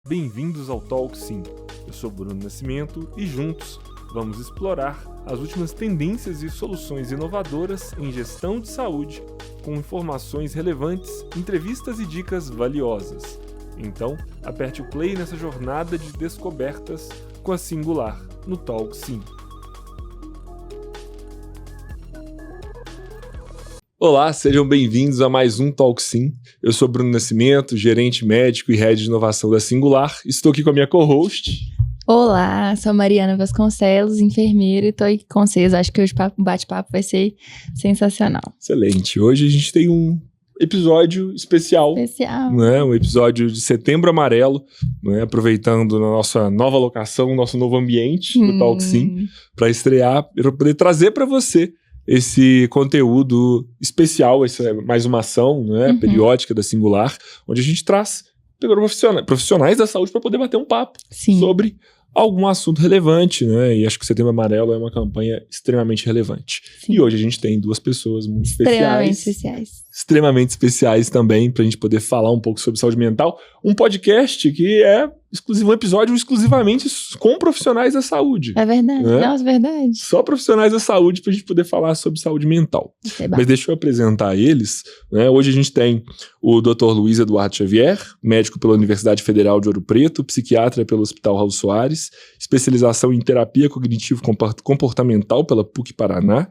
Bem-vindos ao Talk Sim. Eu sou Bruno Nascimento e juntos vamos explorar as últimas tendências e soluções inovadoras em gestão de saúde, com informações relevantes, entrevistas e dicas valiosas. Então, aperte o play nessa jornada de descobertas com a Singular no Talk Sim. Olá, sejam bem-vindos a mais um Talk Sim. Eu sou Bruno Nascimento, gerente médico e head de inovação da Singular. Estou aqui com a minha co-host. Olá, sou Mariana Vasconcelos, enfermeira, e estou aqui com vocês. Acho que hoje o bate-papo vai ser sensacional. Excelente. Hoje a gente tem um episódio especial. Né? Um episódio de Setembro Amarelo, né? Aproveitando a nossa nova locação, nosso novo ambiente do Talk Sim, para estrear, para poder trazer para você esse conteúdo especial. Essa é mais uma ação, né, periódica da Singular, onde a gente traz profissionais da saúde para poder bater um papo sobre algum assunto relevante, né? E acho que o Setembro Amarelo é uma campanha extremamente relevante. Sim. E hoje a gente tem duas pessoas muito extremamente especiais também, para a gente poder falar um pouco sobre saúde mental. Um podcast que é um episódio exclusivamente com profissionais da saúde. É verdade, né? Nossa, verdade. Só profissionais da saúde para a gente poder falar sobre saúde mental. Mas deixa eu apresentar eles, né? Hoje a gente tem o Dr. Luiz Eduardo Xavier, médico pela Universidade Federal de Ouro Preto, psiquiatra pelo Hospital Raul Soares, especialização em terapia cognitivo-comportamental pela PUC Paraná.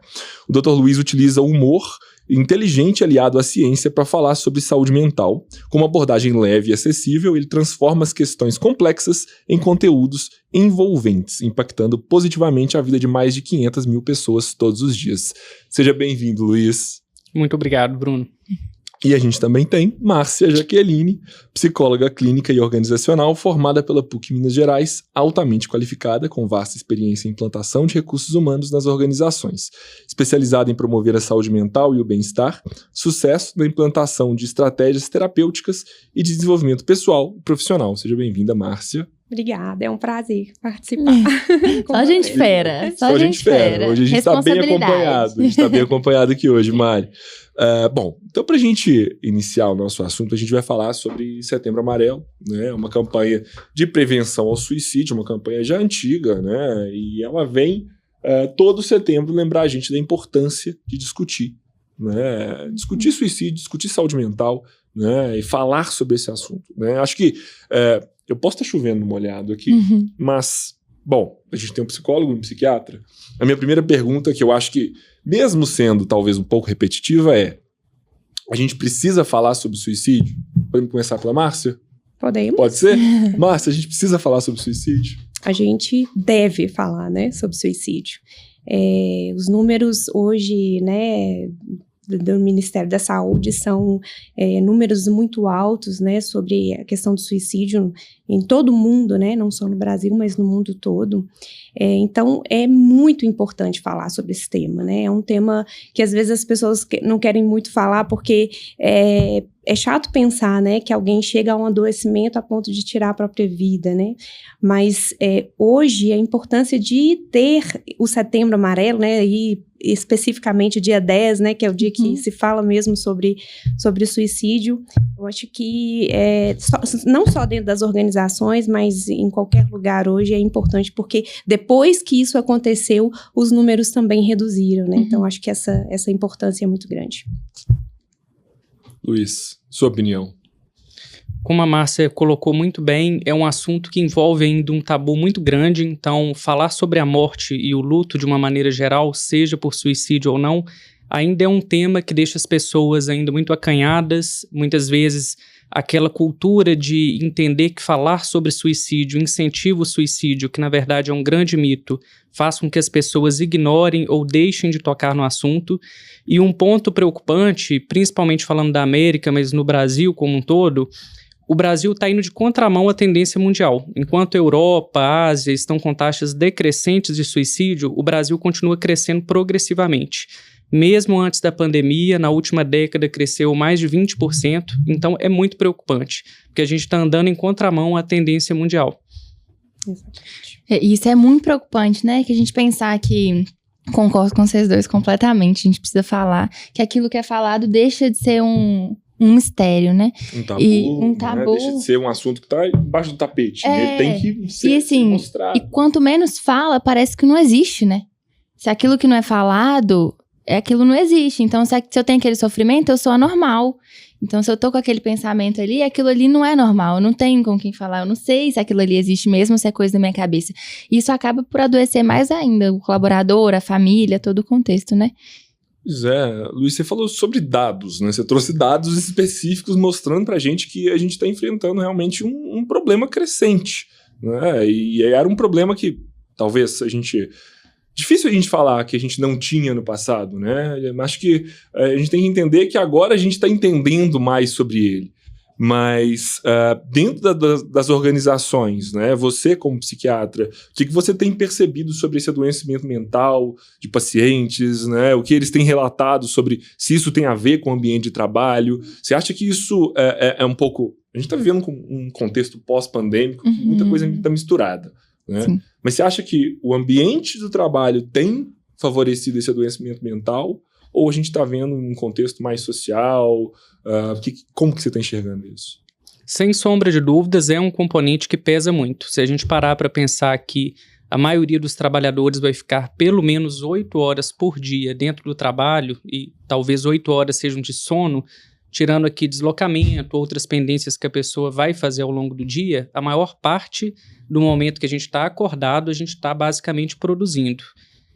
O Dr. Luiz utiliza o humor inteligente aliado à ciência para falar sobre saúde mental. Com uma abordagem leve e acessível, ele transforma as questões complexas em conteúdos envolventes, impactando positivamente a vida de mais de 500 mil pessoas todos os dias. Seja bem-vindo, Luiz. Muito obrigado, Bruno. E a gente também tem Márcia Jaqueline, psicóloga clínica e organizacional, formada pela PUC Minas Gerais, altamente qualificada, com vasta experiência em implantação de recursos humanos nas organizações, especializada em promover a saúde mental e o bem-estar, sucesso na implantação de estratégias terapêuticas e de desenvolvimento pessoal e profissional. Seja bem-vinda, Márcia. Obrigada, é um prazer participar. Só gente fera. Só gente fera. Hoje a gente está bem acompanhado. A gente está bem acompanhado aqui hoje, Mari. Bom, então para a gente iniciar o nosso assunto, a gente vai falar sobre Setembro Amarelo, né? Uma campanha de prevenção ao suicídio, uma campanha já antiga, né? E ela vem todo setembro lembrar a gente da importância de discutir, né? Discutir suicídio, discutir saúde mental, né? E falar sobre esse assunto, né? Acho que eu posso estar chovendo no molhado aqui, mas, bom, a gente tem um psicólogo e um psiquiatra. A minha primeira pergunta, que eu acho que, mesmo sendo talvez um pouco repetitiva, é: a gente precisa falar sobre suicídio? Podemos começar pela Márcia? Podemos. Pode ser? Márcia, a gente precisa falar sobre suicídio? A gente deve falar, né, sobre suicídio. Os números hoje, né, do Ministério da Saúde são números muito altos, né, sobre a questão do suicídio em todo o mundo, né, não só no Brasil, mas no mundo todo. Então, é muito importante falar sobre esse tema, né, é um tema que às vezes as pessoas não querem muito falar porque é chato pensar, né, que alguém chega a um adoecimento a ponto de tirar a própria vida, né, mas hoje a importância de ter o Setembro Amarelo, né, e especificamente dia 10, né, que é o dia que se fala mesmo sobre suicídio, eu acho que não só dentro das organizações, mas em qualquer lugar hoje é importante, porque depois que isso aconteceu, os números também reduziram, né, então acho que essa importância é muito grande. Luiz, sua opinião? Como a Márcia colocou muito bem, é um assunto que envolve ainda um tabu muito grande, então falar sobre a morte e o luto de uma maneira geral, seja por suicídio ou não, ainda é um tema que deixa as pessoas ainda muito acanhadas. Muitas vezes aquela cultura de entender que falar sobre suicídio incentiva o suicídio, que na verdade é um grande mito, faz com que as pessoas ignorem ou deixem de tocar no assunto. E um ponto preocupante, principalmente falando da América, mas no Brasil como um todo, o Brasil está indo de contramão à tendência mundial. Enquanto a Europa, a Ásia estão com taxas decrescentes de suicídio, o Brasil continua crescendo progressivamente. Mesmo antes da pandemia, na última década cresceu mais de 20%, então é muito preocupante, porque a gente está andando em contramão à tendência mundial. Isso é muito preocupante, né? Que a gente pensar que, concordo com vocês dois completamente, a gente precisa falar que aquilo que é falado deixa de ser um mistério, né? Um tabu, né? Deixa de ser um assunto que tá embaixo do tapete. Ele tem que ser mostrado. E quanto menos fala, parece que não existe, né? Se aquilo que não é falado, aquilo não existe. Então, se eu tenho aquele sofrimento, eu sou anormal. Então, se eu tô com aquele pensamento ali, aquilo ali não é normal. Eu não tenho com quem falar. Eu não sei se aquilo ali existe mesmo, se é coisa da minha cabeça. E isso acaba por adoecer mais ainda o colaborador, a família, todo o contexto, né? Pois é, Luiz, você falou sobre dados, né? Você trouxe dados específicos mostrando pra gente que a gente tá enfrentando realmente um problema crescente, né? E era um problema que talvez difícil a gente falar que a gente não tinha no passado, né? Acho que a gente tem que entender que agora a gente está entendendo mais sobre ele. Mas dentro das organizações, né? Você como psiquiatra, o que você tem percebido sobre esse adoecimento mental de pacientes, né? O que eles têm relatado sobre se isso tem a ver com o ambiente de trabalho? Você acha que isso é um pouco... A gente está vivendo um contexto pós-pandêmico, muita coisa está misturada, né? Sim. Mas você acha que o ambiente do trabalho tem favorecido esse adoecimento mental? Ou a gente está vendo um contexto mais social? Como que você está enxergando isso? Sem sombra de dúvidas, é um componente que pesa muito. Se a gente parar para pensar que a maioria dos trabalhadores vai ficar pelo menos 8 horas por dia dentro do trabalho, e talvez 8 horas sejam de sono, tirando aqui deslocamento, outras pendências que a pessoa vai fazer ao longo do dia, a maior parte do momento que a gente está acordado, a gente está basicamente produzindo.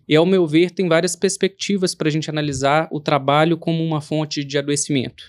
E, ao meu ver, tem várias perspectivas para a gente analisar o trabalho como uma fonte de adoecimento.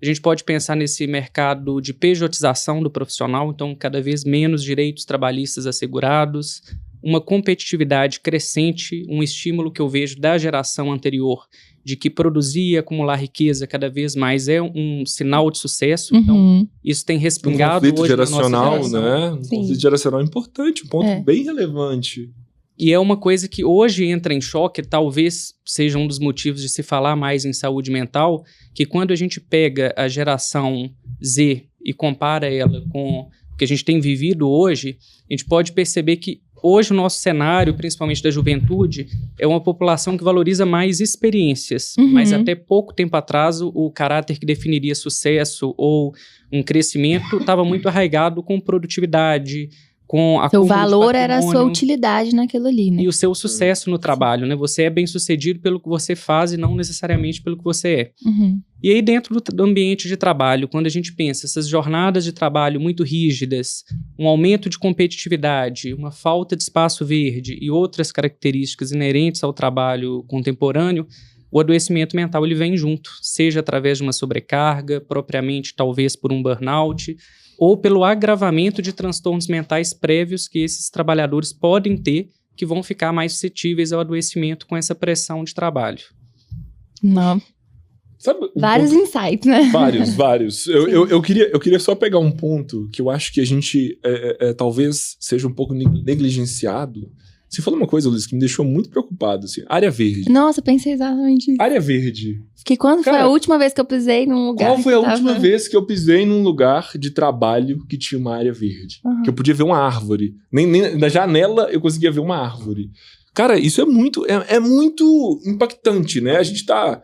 A gente pode pensar nesse mercado de pejotização do profissional, então cada vez menos direitos trabalhistas assegurados, uma competitividade crescente, um estímulo que eu vejo da geração anterior de que produzir e acumular riqueza cada vez mais é um sinal de sucesso. Então, isso tem respingado conflito hoje geracional, na nossa geração, né? Um conflito geracional importante, um ponto bem relevante. E é uma coisa que hoje entra em choque, talvez seja um dos motivos de se falar mais em saúde mental, que quando a gente pega a geração Z e compara ela com o que a gente tem vivido hoje, a gente pode perceber que hoje o nosso cenário, principalmente da juventude, é uma população que valoriza mais experiências. Mas até pouco tempo atrás, o caráter que definiria sucesso ou um crescimento estava muito arraigado com produtividade, com a seu valor era a sua utilidade naquilo ali, né? E o seu sucesso no trabalho, né? Você é bem-sucedido pelo que você faz e não necessariamente pelo que você é. E aí, dentro do ambiente de trabalho, quando a gente pensa essas jornadas de trabalho muito rígidas, um aumento de competitividade, uma falta de espaço verde e outras características inerentes ao trabalho contemporâneo, o adoecimento mental ele vem junto, seja através de uma sobrecarga, propriamente talvez por um burnout, ou pelo agravamento de transtornos mentais prévios que esses trabalhadores podem ter, que vão ficar mais suscetíveis ao adoecimento com essa pressão de trabalho. Não. Sabe, vários insights, né? Vários. Eu queria só pegar um ponto que eu acho que a gente talvez seja um pouco negligenciado. Você falou uma coisa, Luiz, que me deixou muito preocupado, assim, área verde. Nossa, eu pensei exatamente isso. Área verde. Que quando foi a última vez que eu pisei num lugar... Qual foi a última vez que eu pisei num lugar de trabalho que tinha uma área verde? Que eu podia ver uma árvore. Nem da janela eu conseguia ver uma árvore. Cara, isso é muito impactante, né? A gente tá...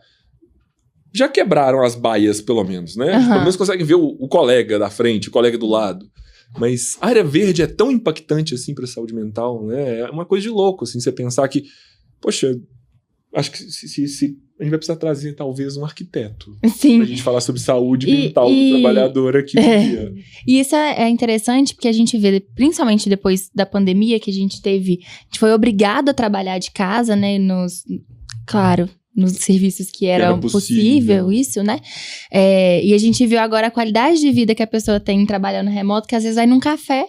Já quebraram as baias, pelo menos, né? Pelo menos conseguem ver o colega da frente, o colega do lado. Mas a área verde é tão impactante assim para a saúde mental, né? É uma coisa de louco, assim, você pensar que, poxa, acho que se a gente vai precisar trazer talvez um arquiteto pra gente falar sobre saúde mental do trabalhador aqui no dia. E isso é interessante porque a gente vê, principalmente depois da pandemia, que a gente foi obrigado a trabalhar de casa, né? Nos serviços que era possível isso, né? E a gente viu agora a qualidade de vida que a pessoa tem trabalhando remoto, que às vezes vai num café,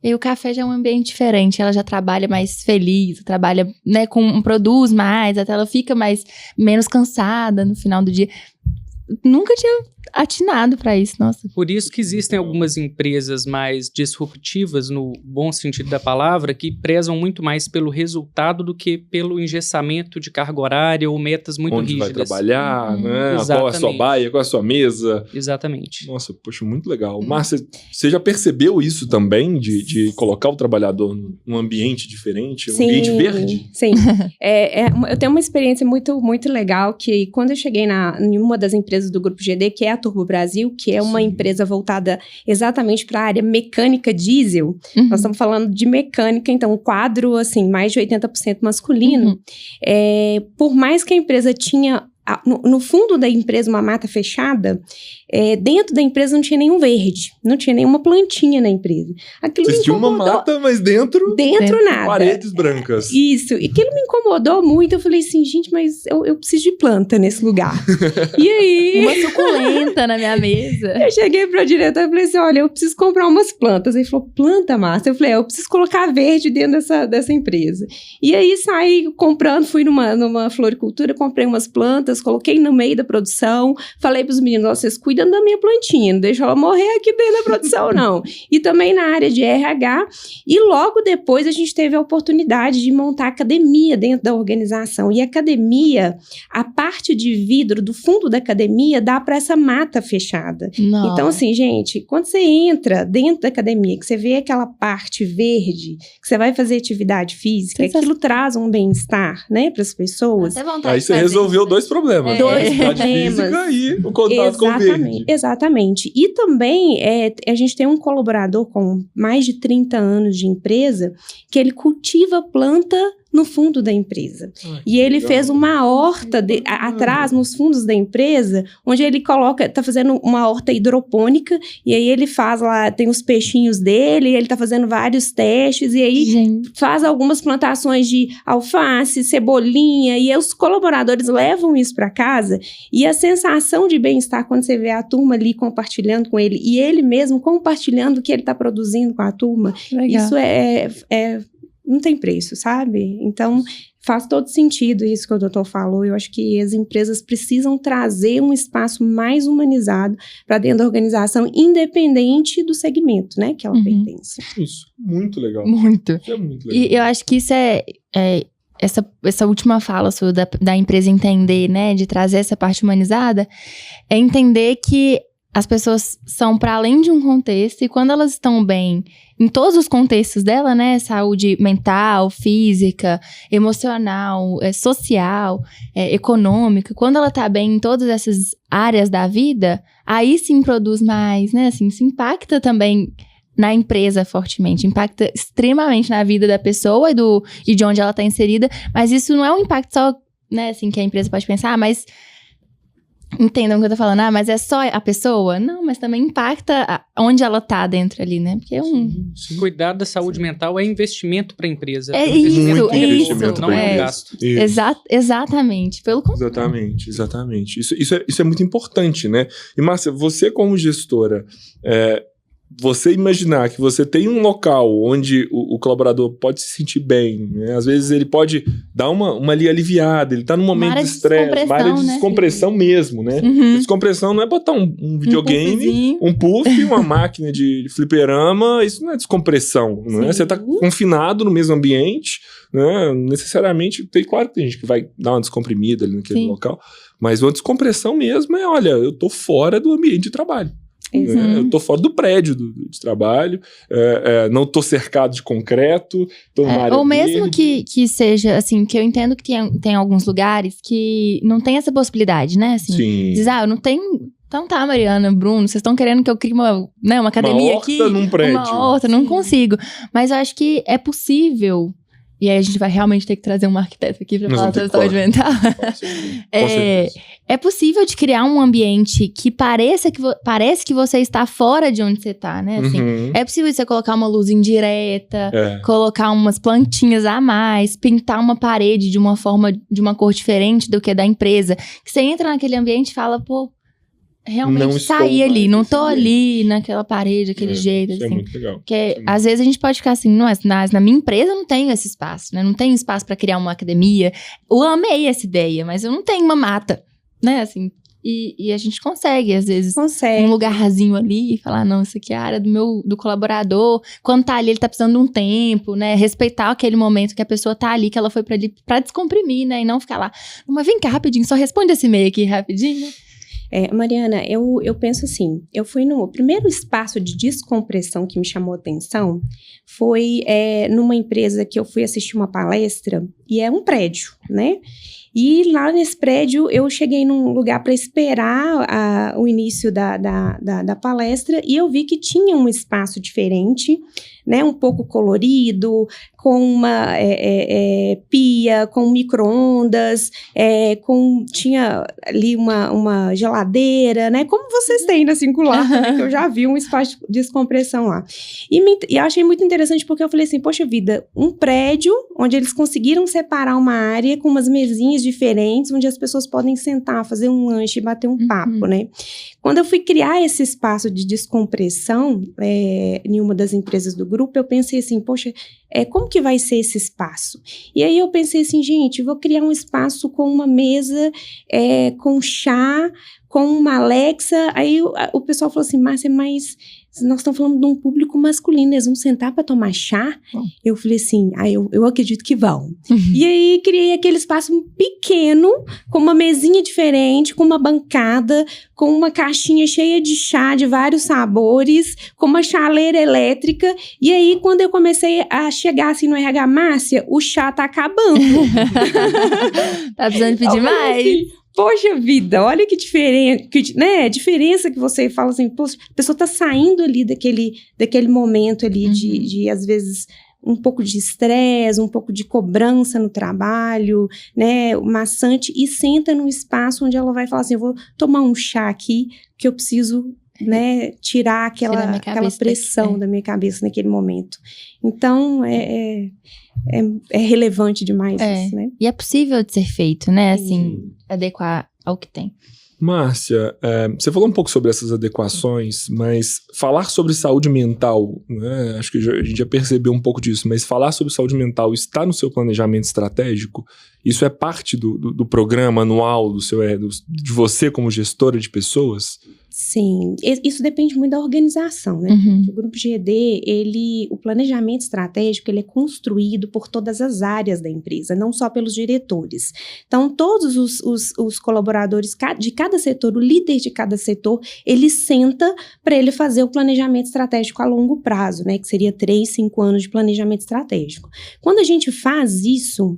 e o café já é um ambiente diferente, ela já trabalha mais feliz, trabalha, né, produz mais, até ela fica menos cansada no final do dia. Nunca tinha atinado para isso, nossa. Por isso que existem algumas empresas mais disruptivas, no bom sentido da palavra, que prezam muito mais pelo resultado do que pelo engessamento de carga horária ou metas muito rígidas. Onde vai trabalhar, né? Qual é a sua baia, qual é a sua mesa. Exatamente. Nossa, poxa, muito legal. Márcia, você já percebeu isso também, de colocar o trabalhador num ambiente diferente, um ambiente verde? Sim. Eu tenho uma experiência muito, muito legal, que quando eu cheguei em uma das empresas do Grupo GD, que é a Turbo Brasil, que é uma empresa voltada exatamente para a área mecânica diesel. Nós estamos falando de mecânica, então o quadro, assim, mais de 80% masculino. Por mais que a empresa tinha, no fundo da empresa, uma mata fechada, dentro da empresa não tinha nenhum verde, não tinha nenhuma plantinha na empresa. Aquilo Vocês tinham uma mata, mas dentro nada. Paredes brancas. Isso, e aquilo me incomodou muito. Eu falei assim, gente, mas eu preciso de planta nesse lugar. E aí... Uma suculenta na minha mesa. Eu cheguei pra diretor e falei assim, olha, eu preciso comprar umas plantas. Ele falou, planta, Márcia? Eu falei, eu preciso colocar verde dentro dessa empresa. E aí saí comprando, fui numa floricultura, comprei umas plantas, coloquei no meio da produção, falei pros meninos, vocês cuidam da minha plantinha, não deixa ela morrer aqui dentro da produção, não. E também na área de RH. E logo depois a gente teve a oportunidade de montar academia dentro da organização. E a academia, a parte de vidro do fundo da academia dá para essa mata fechada. Não. Então, assim, gente, quando você entra dentro da academia, que você vê aquela parte verde, que você vai fazer atividade física, aquilo traz um bem-estar, né, para as pessoas. Aí você resolveu dois problemas. Dois problemas. Física e o contato com o verde. Exatamente. E também, a gente tem um colaborador com mais de 30 anos de empresa, que ele cultiva planta no fundo da empresa. E ele fez uma horta atrás, nos fundos da empresa, onde ele tá fazendo uma horta hidropônica, e aí ele faz lá, tem os peixinhos dele, ele tá fazendo vários testes, e aí faz algumas plantações de alface, cebolinha, e aí os colaboradores levam isso para casa, e a sensação de bem-estar quando você vê a turma ali compartilhando com ele, e ele mesmo compartilhando o que ele tá produzindo com a turma, isso não tem preço, sabe? Então, faz todo sentido isso que o doutor falou. Eu acho que as empresas precisam trazer um espaço mais humanizado para dentro da organização, independente do segmento, né, que ela pertence. Isso, muito legal. Muito. Isso é muito legal. E eu acho que isso essa última fala sua da empresa entender, né, de trazer essa parte humanizada, é entender que as pessoas são para além de um contexto, e quando elas estão bem em todos os contextos dela, né, saúde mental, física, emocional, social, econômica, quando ela tá bem em todas essas áreas da vida, aí sim produz mais, né, assim, isso impacta também na empresa fortemente, impacta extremamente na vida da pessoa e de onde ela tá inserida, mas isso não é um impacto só, né, assim, que a empresa pode pensar, mas entendam o que eu tô falando, mas é só a pessoa? Não, mas também impacta onde ela tá dentro ali, né? Porque Cuidar da saúde mental é investimento para a empresa. É isso, não é um gasto. Exatamente. Pelo contrário. Exatamente. Isso é muito importante, né? E, Márcia, você como gestora, você imaginar que você tem um local onde o colaborador pode se sentir bem, né? Às vezes ele pode dar uma ali aliviada, ele tá num momento de estresse, uma área de descompressão, né? Mesmo, né? Descompressão não é botar um videogame, um puff, uma máquina de fliperama, isso não é descompressão, né? Você tá confinado no mesmo ambiente, né? Necessariamente, claro que tem gente que vai dar uma descomprimida ali naquele local, mas uma descompressão mesmo é, olha, eu tô fora do ambiente de trabalho. Eu tô fora do prédio de trabalho, não tô cercado de concreto, tô numa área ou mesmo verde. que seja, assim, que eu entendo que tem alguns lugares que não tem essa possibilidade, né? Assim, diz, eu não tenho... Então tá, Mariana, Bruno, vocês estão querendo que eu crie uma academia aqui? Num prédio. Uma horta, não consigo. Mas eu acho que é possível... E aí a gente vai realmente ter que trazer um arquiteto aqui pra falar sobre saúde mental. É possível de criar um ambiente que parece que você está fora de onde você tá, né? Assim, é possível você colocar uma luz indireta, colocar umas plantinhas a mais, pintar uma parede de uma forma, de uma cor diferente do que da empresa. Que você entra naquele ambiente e fala, pô, realmente sair ali, não tô ali naquela parede, daquele jeito, isso assim. É muito legal. Porque às vezes a gente pode ficar assim, na minha empresa eu não tenho esse espaço, né? Não tenho espaço pra criar uma academia. Eu amei essa ideia, mas eu não tenho uma mata, né? Assim, e a gente consegue, às vezes, um lugarzinho ali e falar, não, isso aqui é a área do colaborador. Quando tá ali, ele tá precisando de um tempo, né? Respeitar aquele momento que a pessoa tá ali, que ela foi pra ali pra descomprimir, né? E não ficar lá, mas vem cá rapidinho, só responde esse e-mail aqui rapidinho. Mariana, eu penso assim, eu fui no primeiro espaço de descompressão que me chamou a atenção, foi numa empresa que eu fui assistir uma palestra, e é um prédio, né? E lá nesse prédio, eu cheguei num lugar para esperar o início da palestra, e eu vi que tinha um espaço diferente, né, um pouco colorido, com uma pia, com micro-ondas, tinha ali uma geladeira, né, como vocês têm na Singular, né, que eu já vi um espaço de descompressão lá. E eu achei muito interessante porque eu falei assim, poxa vida, um prédio onde eles conseguiram separar uma área com umas mesinhas diferentes, onde as pessoas podem sentar, fazer um lanche e bater um papo, né. Quando eu fui criar esse espaço de descompressão em uma das empresas do grupo, eu pensei assim, poxa, como que vai ser esse espaço? E aí eu pensei assim, gente, vou criar um espaço com uma mesa, com chá, com uma Alexa. Aí o pessoal falou assim, Márcia, mas nós estamos falando de um público masculino, eles vão sentar para tomar chá? Eu falei assim, eu acredito que vão. E aí criei aquele espaço pequeno, com uma mesinha diferente, com uma bancada, com uma caixinha cheia de chá de vários sabores, com uma chaleira elétrica. E aí, quando eu comecei a chegar assim no RH, Márcia, o chá tá acabando. Tá precisando pedir mais? Assim, poxa vida, olha que diferença que você fala assim, poxa, a pessoa tá saindo ali daquele momento ali de às vezes, um pouco de estresse, um pouco de cobrança no trabalho, né, maçante, e senta num espaço onde ela vai falar assim, eu vou tomar um chá aqui, que eu preciso, né, tirar aquela pressão da minha cabeça naquele momento. Então, é relevante demais isso, né? E é possível de ser feito, né, assim, adequar ao que tem. Márcia, você falou um pouco sobre essas adequações, mas falar sobre saúde mental, né, acho que a gente já percebeu um pouco disso, mas falar sobre saúde mental está no seu planejamento estratégico? Isso é parte do programa anual de você como gestora de pessoas? Sim, isso depende muito da organização, né? O Grupo GD, o planejamento estratégico, ele é construído por todas as áreas da empresa, não só pelos diretores. Então, todos os colaboradores de cada setor, o líder de cada setor, ele senta para ele fazer o planejamento estratégico a longo prazo, né? Que seria 3, 5 anos de planejamento estratégico. Quando a gente faz isso,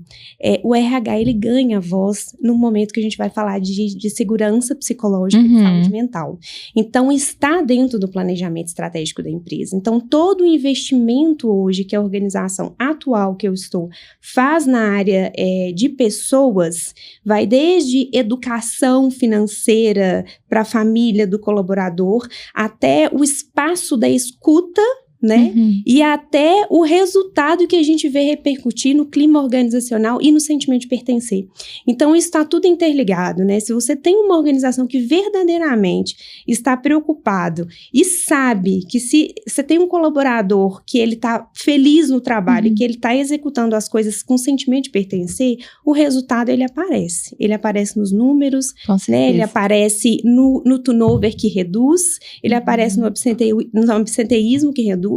o RH, ele ganha voz no momento que a gente vai falar de segurança psicológica e saúde mental. Então, está dentro do planejamento estratégico da empresa. Então, todo o investimento hoje que a organização atual que eu estou faz na área de pessoas, vai desde educação financeira para a família do colaborador, até o espaço da escuta, né? E até o resultado que a gente vê repercutir no clima organizacional e no sentimento de pertencer. Então, isso está tudo interligado, né? Se você tem uma organização que verdadeiramente está preocupado e sabe que se você tem um colaborador que ele está feliz no trabalho e que ele está executando as coisas com sentimento de pertencer, o resultado ele aparece. Ele aparece nos números, né? Ele aparece no turnover que reduz, ele aparece no absenteísmo que reduz.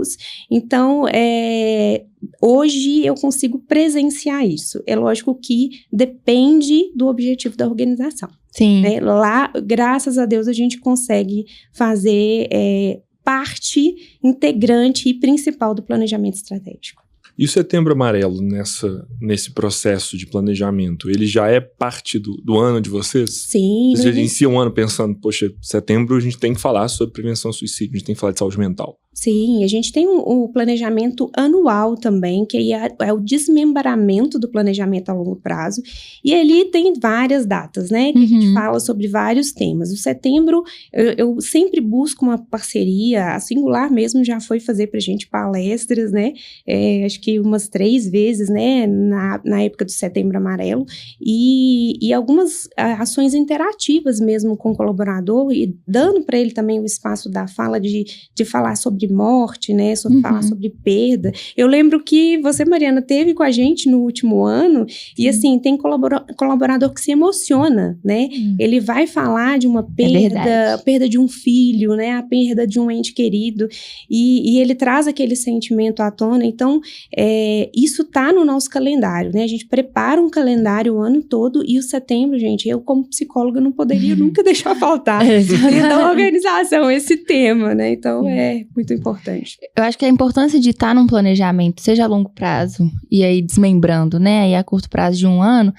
Então, hoje eu consigo presenciar isso. É lógico que depende do objetivo da organização. Sim. Né? Lá, graças a Deus, a gente consegue fazer parte integrante e principal do planejamento estratégico. E o Setembro Amarelo nesse processo de planejamento, ele já é parte do ano de vocês? Sim. Vocês iniciam um ano pensando, poxa, setembro a gente tem que falar sobre prevenção ao suicídio, a gente tem que falar de saúde mental. Sim, a gente tem o planejamento anual também, que é o desmembramento do planejamento a longo prazo, e ali tem várias datas, né, que a gente fala sobre vários temas. O setembro, eu sempre busco uma parceria, a Singular mesmo já foi fazer pra gente palestras, né, acho que umas 3 vezes, né, na época do Setembro Amarelo, e algumas ações interativas mesmo com o colaborador, e dando para ele também o espaço da fala, de falar sobre sobre morte, né, sobre falar sobre perda. Eu lembro que você, Mariana, teve com a gente no último ano, e assim, tem colaborador que se emociona, né? Ele vai falar de uma perda, a perda de um filho, né, a perda de um ente querido, e ele traz aquele sentimento à tona. Então, isso tá no nosso calendário, né? A gente prepara um calendário o ano todo, e o setembro, gente, eu como psicóloga não poderia nunca deixar faltar da organização esse tema, né? Então, é muito importante. Eu acho que a importância de estar num planejamento, seja a longo prazo, e aí desmembrando, né, aí a curto prazo de 1 ano,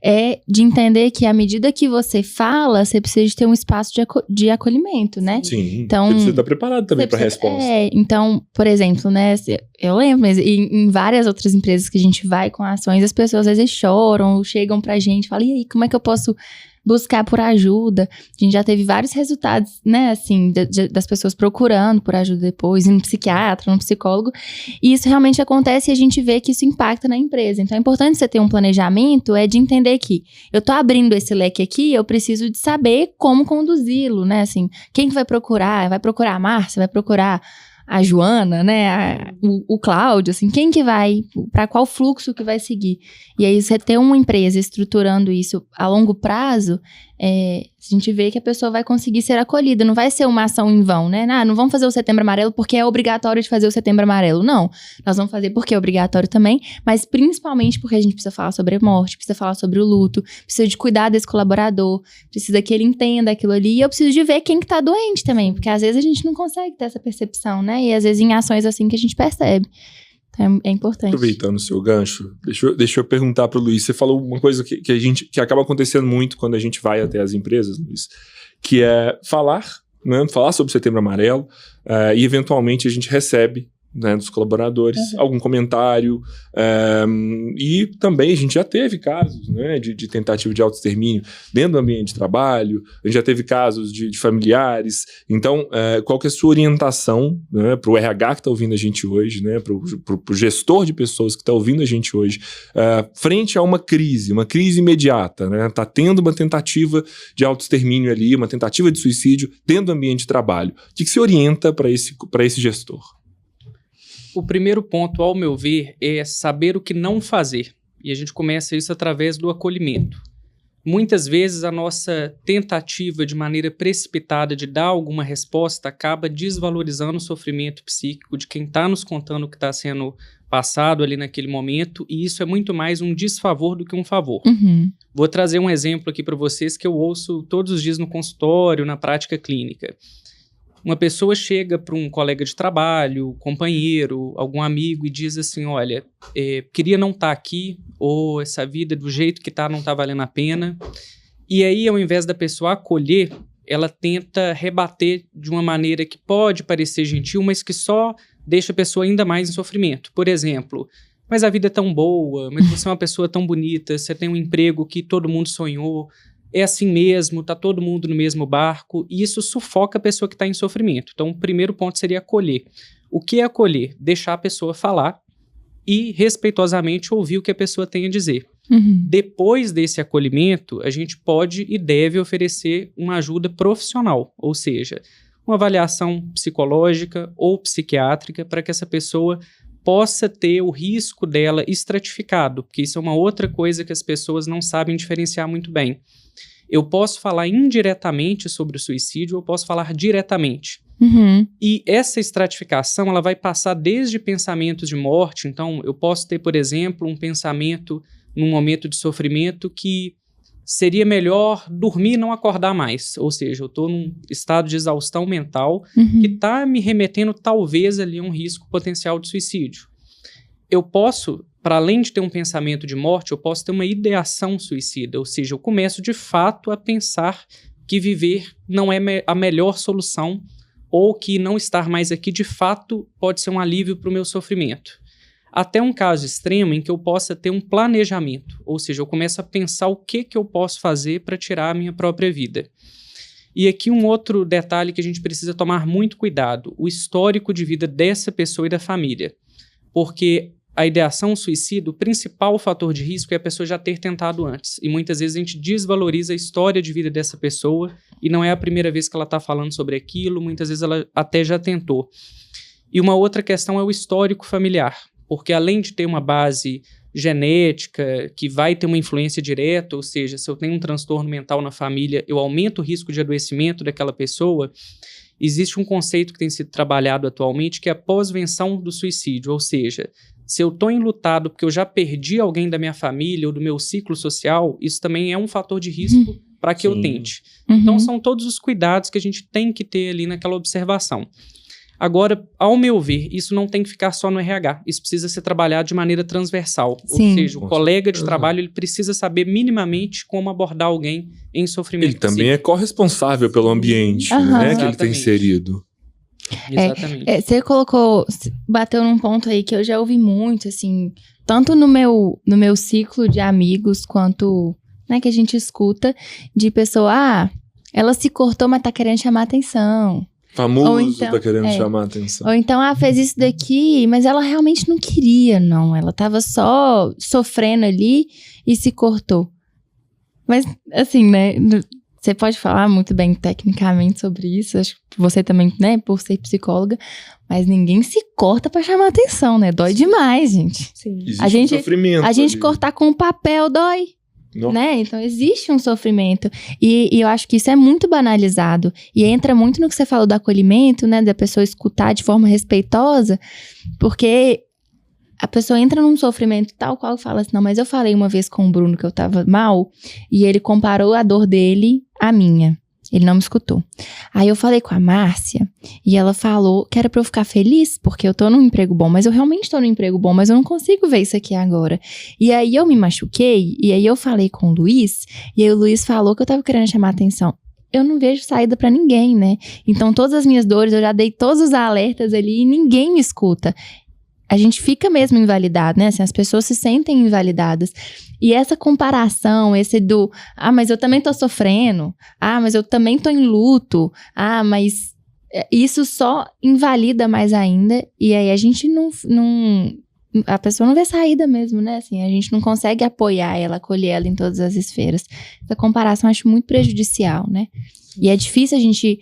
é de entender que à medida que você fala, você precisa de ter um espaço de acolhimento, né? Sim, então, você precisa estar preparado também para a resposta. Então, por exemplo, né, eu lembro, mas em várias outras empresas que a gente vai com ações, as pessoas às vezes choram, chegam pra gente, falam, e aí, como é que eu posso buscar por ajuda? A gente já teve vários resultados, né, assim, das pessoas procurando por ajuda depois, indo no psiquiatra, no psicólogo, e isso realmente acontece e a gente vê que isso impacta na empresa. Então, é importante você ter um planejamento, de entender que eu tô abrindo esse leque aqui, eu preciso de saber como conduzi-lo, né, assim, quem que vai procurar? Vai procurar a Márcia? Vai procurar a Joana, né, o Cláudio, assim, quem que vai, para qual fluxo que vai seguir. E aí, você ter uma empresa estruturando isso a longo prazo, a gente vê que a pessoa vai conseguir ser acolhida, não vai ser uma ação em vão, né? Não vamos fazer o Setembro Amarelo porque é obrigatório de fazer o Setembro Amarelo. Não, nós vamos fazer porque é obrigatório também, mas principalmente porque a gente precisa falar sobre a morte, precisa falar sobre o luto, precisa de cuidar desse colaborador, precisa que ele entenda aquilo ali, e eu preciso de ver quem que tá doente também, porque às vezes a gente não consegue ter essa percepção, né? E às vezes em ações assim que a gente percebe. Então, é importante. Aproveitando o seu gancho, deixa eu perguntar para o Luiz. Você falou uma coisa que acaba acontecendo muito quando a gente vai até as empresas, Luiz, que é falar sobre o Setembro Amarelo, e eventualmente a gente recebe, né, dos colaboradores algum comentário, e também a gente já teve casos, né, de tentativa de autoextermínio dentro do ambiente de trabalho, a gente já teve casos de familiares. Então, qual que é a sua orientação, né, para o RH que está ouvindo a gente hoje, né, para o gestor de pessoas que está ouvindo a gente hoje, frente a uma crise imediata, né, está tendo uma tentativa de autoextermínio ali, uma tentativa de suicídio dentro do ambiente de trabalho. O que você orienta para esse gestor? O primeiro ponto, ao meu ver, é saber o que não fazer. E a gente começa isso através do acolhimento. Muitas vezes a nossa tentativa de maneira precipitada de dar alguma resposta acaba desvalorizando o sofrimento psíquico de quem está nos contando o que está sendo passado ali naquele momento, e isso é muito mais um desfavor do que um favor. Vou trazer um exemplo aqui para vocês que eu ouço todos os dias no consultório, na prática clínica. Uma pessoa chega para um colega de trabalho, companheiro, algum amigo e diz assim, olha, queria não estar aqui, ou essa vida do jeito que está não está valendo a pena. E aí, ao invés da pessoa acolher, ela tenta rebater de uma maneira que pode parecer gentil, mas que só deixa a pessoa ainda mais em sofrimento. Por exemplo, mas a vida é tão boa, mas você é uma pessoa tão bonita, você tem um emprego que todo mundo sonhou, é assim mesmo, tá todo mundo no mesmo barco, e isso sufoca a pessoa que está em sofrimento. Então, o primeiro ponto seria acolher. O que é acolher? Deixar a pessoa falar e, respeitosamente, ouvir o que a pessoa tem a dizer. Depois desse acolhimento, a gente pode e deve oferecer uma ajuda profissional, ou seja, uma avaliação psicológica ou psiquiátrica para que essa pessoa possa ter o risco dela estratificado, porque isso é uma outra coisa que as pessoas não sabem diferenciar muito bem. Eu posso falar indiretamente sobre o suicídio, eu posso falar diretamente. E essa estratificação, ela vai passar desde pensamentos de morte. Então, eu posso ter, por exemplo, um pensamento num momento de sofrimento que seria melhor dormir e não acordar mais. Ou seja, eu estou num estado de exaustão mental que está me remetendo talvez ali a um risco potencial de suicídio. Eu posso, para além de ter um pensamento de morte, eu posso ter uma ideação suicida. Ou seja, eu começo de fato a pensar que viver não é a melhor solução ou que não estar mais aqui de fato pode ser um alívio para o meu sofrimento. Até um caso extremo em que eu possa ter um planejamento, ou seja, eu começo a pensar o que eu posso fazer para tirar a minha própria vida. E aqui um outro detalhe que a gente precisa tomar muito cuidado, o histórico de vida dessa pessoa e da família. Porque a ideação suicida, o principal fator de risco é a pessoa já ter tentado antes. E muitas vezes a gente desvaloriza a história de vida dessa pessoa e não é a primeira vez que ela está falando sobre aquilo, muitas vezes ela até já tentou. E uma outra questão é o histórico familiar, porque além de ter uma base genética que vai ter uma influência direta, ou seja, se eu tenho um transtorno mental na família, eu aumento o risco de adoecimento daquela pessoa, existe um conceito que tem sido trabalhado atualmente que é a pós-venção do suicídio, ou seja, se eu estou enlutado porque eu já perdi alguém da minha família ou do meu ciclo social, isso também é um fator de risco para que eu tente. Então, são todos os cuidados que a gente tem que ter ali naquela observação. Agora, ao meu ver, isso não tem que ficar só no RH. Isso precisa ser trabalhado de maneira transversal. Sim. Ou seja, o colega de trabalho ele precisa saber minimamente como abordar alguém em sofrimento. Ele também é corresponsável pelo ambiente, né, que ele tem inserido. Exatamente. Você bateu num ponto aí que eu já ouvi muito, assim, tanto no meu ciclo de amigos, quanto, né, que a gente escuta, de pessoa, ela se cortou, mas tá querendo chamar atenção. Famoso então, tá querendo chamar a atenção. Ou então, fez isso daqui, mas ela realmente não queria, não. Ela tava só sofrendo ali e se cortou. Mas, assim, né, você pode falar muito bem tecnicamente sobre isso. Acho que você também, né, por ser psicóloga. Mas ninguém se corta pra chamar atenção, né? Dói demais, gente. Sim. Existe um sofrimento. A gente cortar com um papel dói. Né? Então, existe um sofrimento. E eu acho que isso é muito banalizado. E entra muito no que você falou do acolhimento, né? Da pessoa escutar de forma respeitosa. Porque a pessoa entra num sofrimento tal qual fala assim, não, mas eu falei uma vez com o Bruno que eu tava mal. E ele comparou a dor dele à minha. Ele não me escutou. Aí eu falei com a Márcia e ela falou que era pra eu ficar feliz, porque eu tô num emprego bom, mas eu realmente tô num emprego bom, mas eu não consigo ver isso aqui agora. E aí eu me machuquei, e aí eu falei com o Luiz, e aí o Luiz falou que eu tava querendo chamar atenção. Eu não vejo saída pra ninguém, né? Então todas as minhas dores, eu já dei todos os alertas ali e ninguém me escuta. A gente fica mesmo invalidado, né? Assim, as pessoas se sentem invalidadas. E essa comparação, esse do... mas eu também tô sofrendo. Mas eu também tô em luto. Mas isso só invalida mais ainda. E aí a gente não... A pessoa não vê saída mesmo, né? Assim, a gente não consegue apoiar ela, acolher ela em todas as esferas. Essa comparação eu acho muito prejudicial, né? E é difícil a gente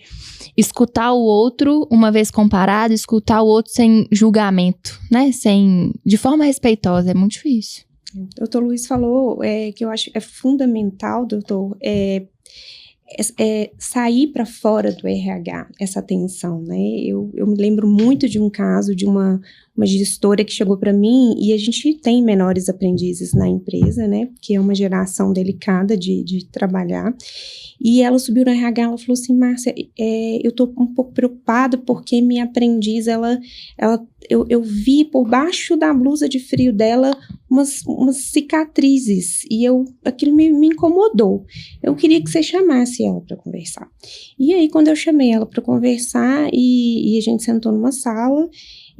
escutar o outro, uma vez comparado, escutar o outro sem julgamento, né? De forma respeitosa, é muito difícil. O doutor Luiz falou que eu acho fundamental, doutor, sair para fora do RH, essa atenção, né? Eu me lembro muito de um caso de uma gestora que chegou para mim, e a gente tem menores aprendizes na empresa, né? Que é uma geração delicada de trabalhar. E ela subiu no RH, ela falou assim, Márcia, eu tô um pouco preocupada porque minha aprendiz, eu vi por baixo da blusa de frio dela umas cicatrizes, e aquilo me incomodou. Eu queria que você chamasse ela para conversar. E aí, quando eu chamei ela para conversar, e a gente sentou numa sala,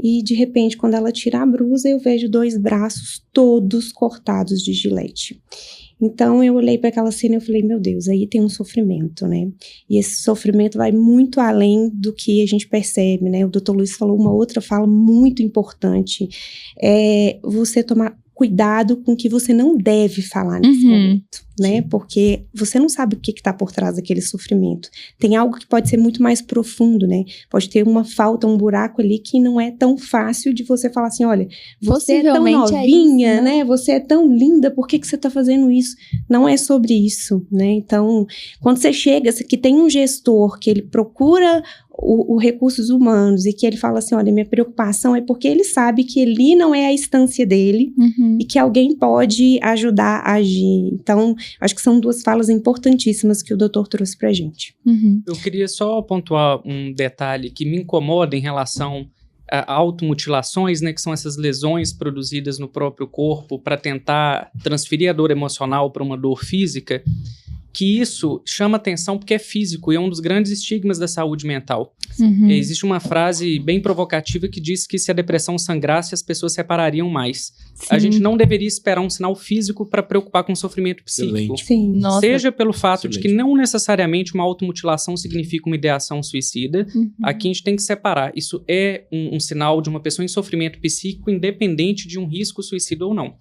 e de repente, quando ela tira a blusa, eu vejo 2 braços todos cortados de gilete. Então, eu olhei para aquela cena e eu falei, meu Deus, aí tem um sofrimento, né? E esse sofrimento vai muito além do que a gente percebe, né? O doutor Luiz falou uma outra fala muito importante, você tomar cuidado com o que você não deve falar nesse momento, né? Porque você não sabe o que está por trás daquele sofrimento. Tem algo que pode ser muito mais profundo, né? Pode ter uma falta, um buraco ali que não é tão fácil de você falar assim, olha, você é tão novinha, isso, né? Você é tão linda, por que você está fazendo isso? Não é sobre isso, né? Então, quando você chega, que tem um gestor que ele procura o recursos humanos e que ele fala assim, olha, minha preocupação é porque ele sabe que ali não é a instância dele e que alguém pode ajudar a agir. Então, acho que são 2 falas importantíssimas que o doutor trouxe pra gente. Eu queria só pontuar um detalhe que me incomoda em relação a automutilações, né, que são essas lesões produzidas no próprio corpo para tentar transferir a dor emocional para uma dor física, que isso chama atenção porque é físico e é um dos grandes estigmas da saúde mental. Existe uma frase bem provocativa que diz que se a depressão sangrasse, as pessoas se separariam mais. Sim. A gente não deveria esperar um sinal físico para preocupar com o sofrimento psíquico. Sim. Seja pelo fato de que não necessariamente uma automutilação significa uma ideação suicida. Aqui a gente tem que separar. Isso é um sinal de uma pessoa em sofrimento psíquico independente de um risco suicida ou não.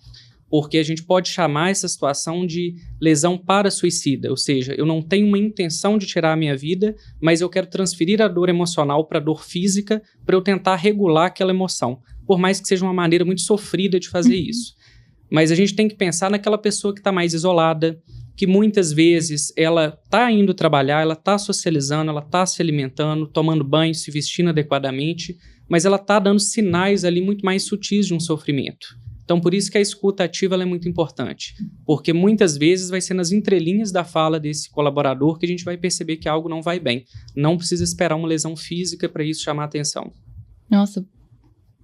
porque a gente pode chamar essa situação de lesão para-suicida, ou seja, eu não tenho uma intenção de tirar a minha vida, mas eu quero transferir a dor emocional para a dor física para eu tentar regular aquela emoção, por mais que seja uma maneira muito sofrida de fazer isso. Mas a gente tem que pensar naquela pessoa que está mais isolada, que muitas vezes ela está indo trabalhar, ela está socializando, ela está se alimentando, tomando banho, se vestindo adequadamente, mas ela está dando sinais ali muito mais sutis de um sofrimento. Então, por isso que a escuta ativa ela é muito importante, porque muitas vezes vai ser nas entrelinhas da fala desse colaborador que a gente vai perceber que algo não vai bem. Não precisa esperar uma lesão física para isso chamar a atenção. Nossa.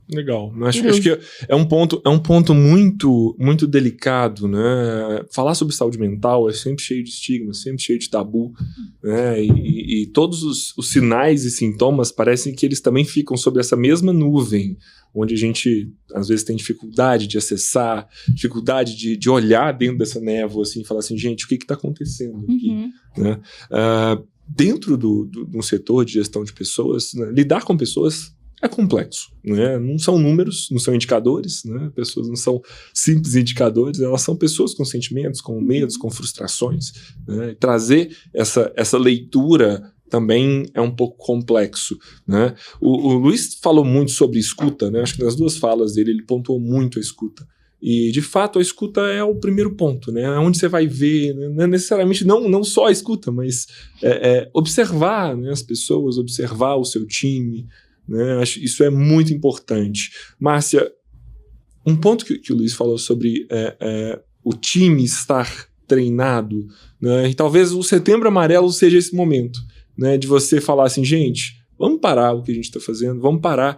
Legal. Acho que é um ponto muito, muito delicado, né? Falar sobre saúde mental é sempre cheio de estigma, sempre cheio de tabu, né? E todos os sinais e sintomas parecem que eles também ficam sobre essa mesma nuvem, onde a gente, às vezes, tem dificuldade de acessar, dificuldade de olhar dentro dessa névoa, assim, e falar assim, gente, o que está acontecendo aqui? Né? Dentro de um setor de gestão de pessoas, né, lidar com pessoas é complexo, né? Não são números, não são indicadores, né? Pessoas não são simples indicadores, elas são pessoas com sentimentos, com medos, com frustrações, né? E trazer essa leitura também é um pouco complexo, né? O Luiz falou muito sobre escuta, né? Acho que nas duas falas dele ele pontuou muito a escuta. E, de fato, a escuta é o primeiro ponto, né? É onde você vai ver, né? Não é necessariamente não só a escuta, mas observar, né, as pessoas, observar o seu time, né? Acho isso é muito importante. Márcia, um ponto que o Luiz falou sobre o time estar treinado, né? E talvez o Setembro Amarelo seja esse momento, né, de você falar assim, gente, vamos parar o que a gente está fazendo, vamos parar,